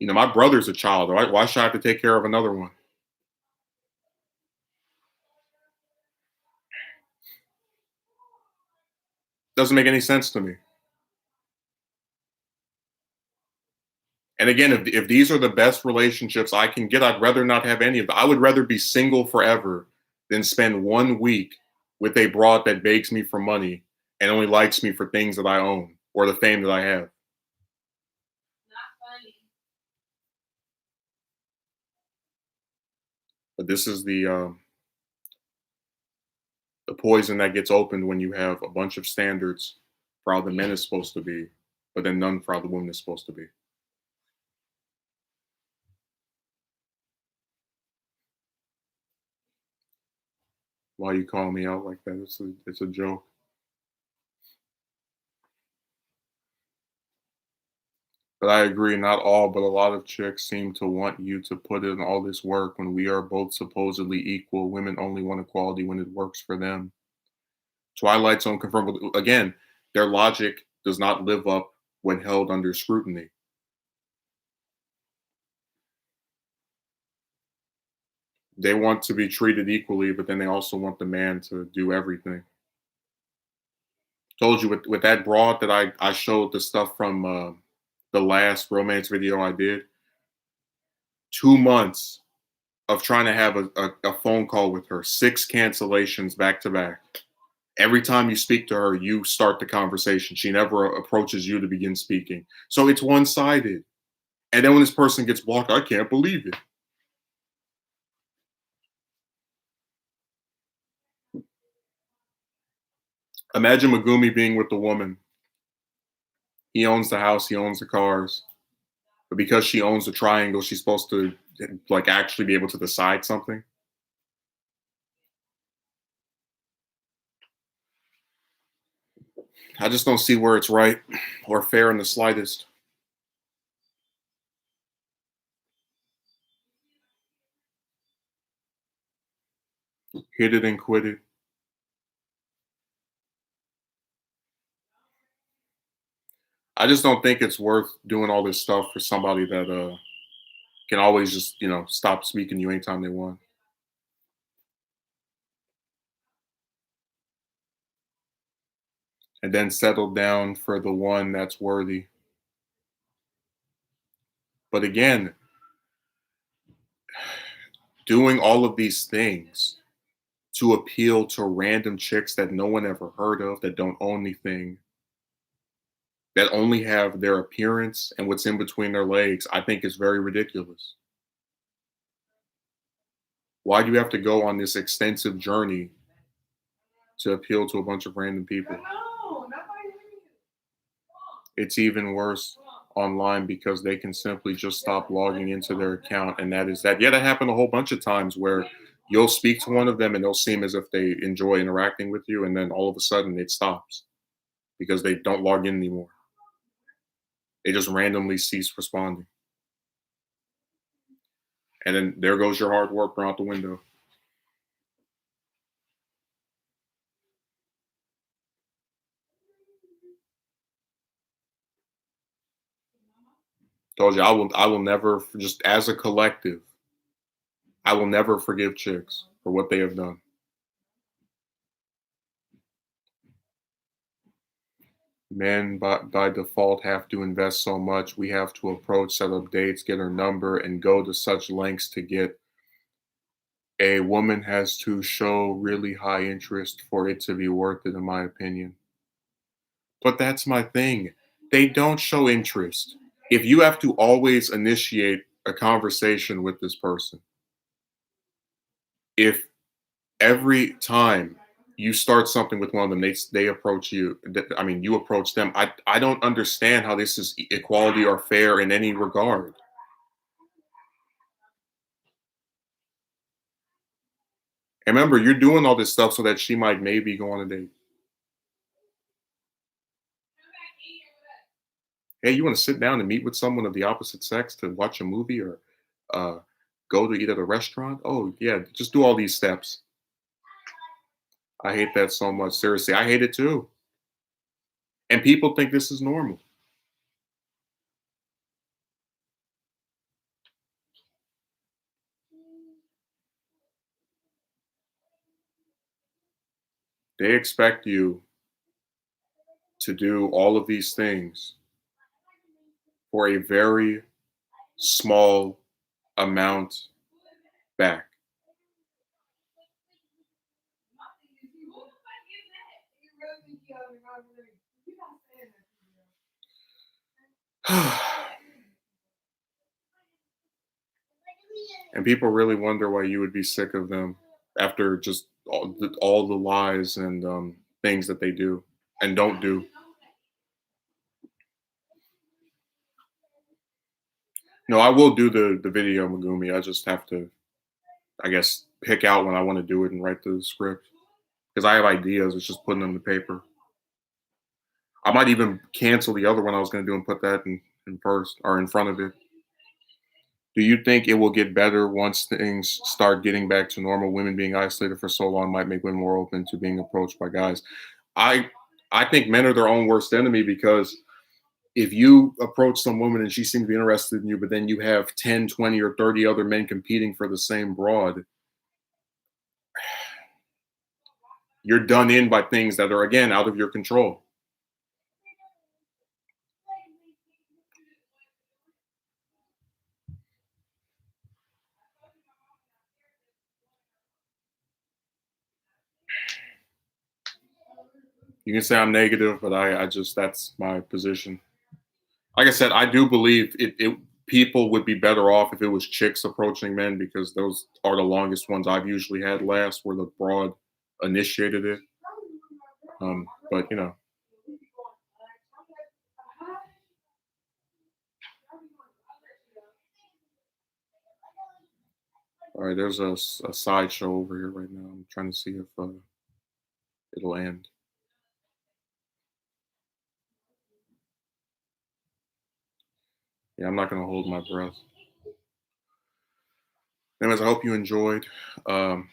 My brother's a child. Why should I have to take care of another one? Doesn't make any sense to me. And again, if these are the best relationships I can get, I'd rather not have any of them. I would rather be single forever than spend 1 week with a broad that begs me for money and only likes me for things that I own or the fame that I have. But this is the poison that gets opened when you have a bunch of standards for how the men is supposed to be, but then none for how the woman is supposed to be. Why you call me out like that? It's a joke. But I agree, not all, but a lot of chicks seem to want you to put in all this work when we are both supposedly equal. Women only want equality when it works for them. Twilight Zone confirmed again, their logic does not live up when held under scrutiny. They want to be treated equally, but then they also want the man to do everything. Told you with that broad that I showed the stuff from the last romance video I did. 2 months of trying to have a phone call with her, 6 cancellations back to back. Every time you speak to her, you start the conversation. She never approaches you to begin speaking. So it's one sided. And then when this person gets blocked, I can't believe it. Imagine Megumi being with the woman. He owns the house, he owns the cars. But because she owns the triangle, she's supposed to like actually be able to decide something. I just don't see where it's right or fair in the slightest. Hit it and quit it. I just don't think it's worth doing all this stuff for somebody that can always just stop speaking to you anytime they want. And then settle down for the one that's worthy. But again, doing all of these things to appeal to random chicks that no one ever heard of, that don't own anything, that only have their appearance and what's in between their legs, I think is very ridiculous. Why do you have to go on this extensive journey to appeal to a bunch of random people? It's even worse online because they can simply just stop logging into their account. And that is that. Yeah, that happened a whole bunch of times where you'll speak to one of them and they'll seem as if they enjoy interacting with you. And then all of a sudden it stops because they don't log in anymore. They just randomly cease responding. And then there goes your hard work out the window. Told you I will never, just as a collective, I will never forgive chicks for what they have done. Men by default have to invest so much. We have to approach, set up dates, get her number, and go to such lengths to get. A woman has to show really high interest for it to be worth it, in my opinion. But that's my thing. They don't show interest. If you have to always initiate a conversation with this person, if every time you start something with one of them, they approach you. I mean, you approach them. I don't understand how this is equality or fair in any regard. And remember, you're doing all this stuff so that she might maybe go on a date. Hey, you want to sit down and meet with someone of the opposite sex to watch a movie or uh, go to eat at a restaurant? Oh, yeah, just do all these steps. I hate that so much. Seriously, I hate it too. And people think this is normal. They expect you to do all of these things for a very small amount back. And people really wonder why you would be sick of them after just all the lies and things that they do and don't do. No, I will do the video, Megumi. I just have to, I guess, pick out when I want to do it and write the script because I have ideas. It's just putting them to paper. I might even cancel the other one I was going to do and put that in first or in front of it. Do you think it will get better once things start getting back to normal? Women being isolated for so long might make women more open to being approached by guys. I I think men are their own worst enemy because if you approach some woman and she seems to be interested in you, but then you have 10, 20, or 30 other men competing for the same broad, you're done in by things that are again out of your control. You can say I'm negative, but I just that's my position. Like I said, I do believe it people would be better off if it was chicks approaching men because those are the longest ones I've usually had last where the broad initiated it. But you know, all right, there's a sideshow over here right now. I'm trying to see if it'll end. Yeah, I'm not gonna hold my breath. Anyways, I hope you enjoyed. Um,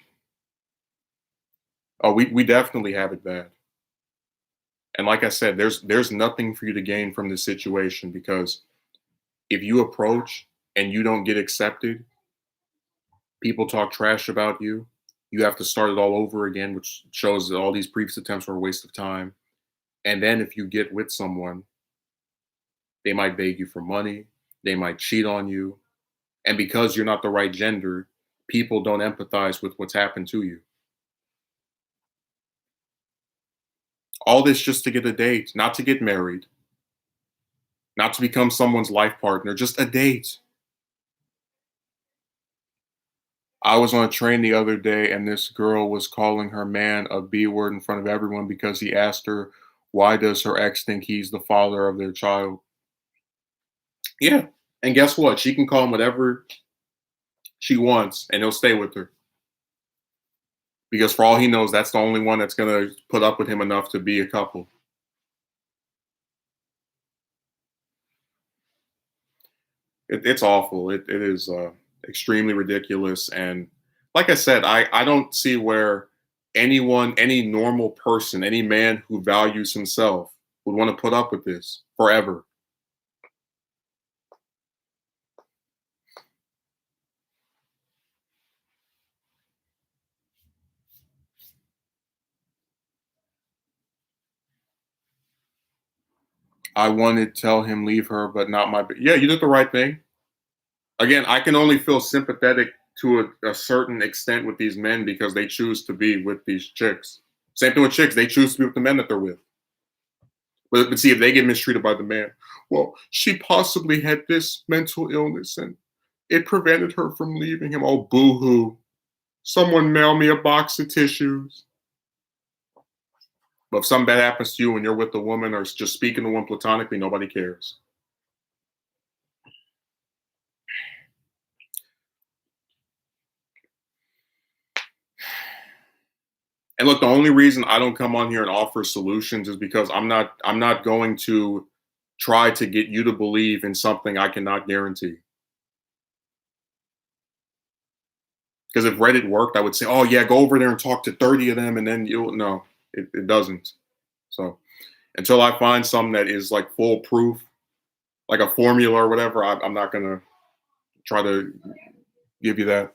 oh, we definitely have it bad. And like I said, there's nothing for you to gain from this situation because if you approach and you don't get accepted, people talk trash about you. You have to start it all over again, which shows that all these previous attempts were a waste of time. And then if you get with someone, they might beg you for money. They might cheat on you. And because you're not the right gender, people don't empathize with what's happened to you. All this just to get a date, not to get married, not to become someone's life partner, just a date. I was on a train the other day and this girl was calling her man a B word in front of everyone because he asked her, why does her ex think he's the father of their child? Yeah. And guess what? She can call him whatever she wants and he'll stay with her. Because for all he knows, that's the only one that's going to put up with him enough to be a couple. It's awful. It is extremely ridiculous. And like I said, I don't see where anyone, any normal person, any man who values himself would want to put up with this forever. I wanted to tell him leave her, but not my. Yeah, you did the right thing. Again, I can only feel sympathetic to a certain extent with these men because they choose to be with these chicks. Same thing with chicks; they choose to be with the men that they're with. But see, if they get mistreated by the man, well, she possibly had this mental illness and it prevented her from leaving him. Oh, boo hoo. Someone mail me a box of tissues. But if something bad happens to you when you're with a woman or just speaking to one platonically, nobody cares. And look, the only reason I don't come on here and offer solutions is because I'm not going to try to get you to believe in something I cannot guarantee. Because if Reddit worked, I would say, oh yeah, go over there and talk to 30 of them and then you'll no, it doesn't. So until I find something that is like foolproof, like a formula or whatever, I'm not gonna try to give you that.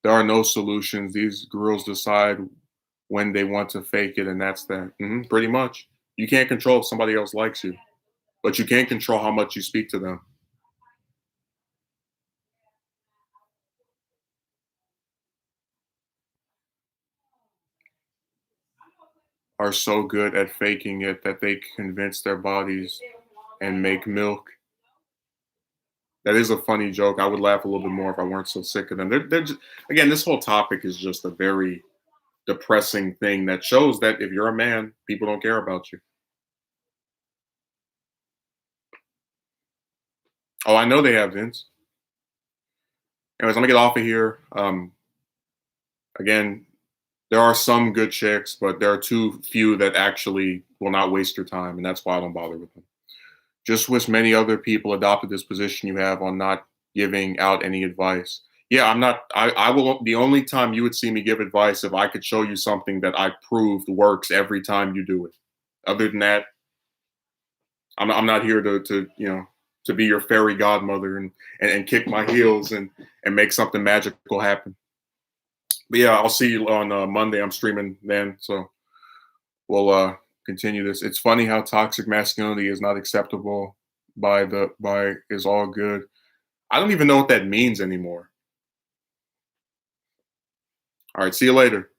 There are no solutions. These girls decide when they want to fake it, and that's that. Pretty much. You can't control if somebody else likes you, but you can control how much you speak to them. Are so good at faking it that they convince their bodies and make milk. That is a funny joke. I would laugh a little bit more if I weren't so sick of them. They're just, again, this whole topic is just a very depressing thing that shows that if you're a man, people don't care about you. Oh, I know they have, Vince. Anyways, I'm gonna get off of here. Again, there are some good chicks, but there are too few that actually will not waste your time, and that's why I don't bother with them. Just wish many other people adopted this position you have on not giving out any advice. Yeah, I'm not. I will. The only time you would see me give advice if I could show you something that I proved works every time you do it. Other than that, I'm not here to be your fairy godmother and kick my heels and make something magical happen. But yeah, I'll see you on Monday. I'm streaming then, so we'll continue this. It's funny how toxic masculinity is not acceptable by is all good. I don't even know what that means anymore. All right, see you later.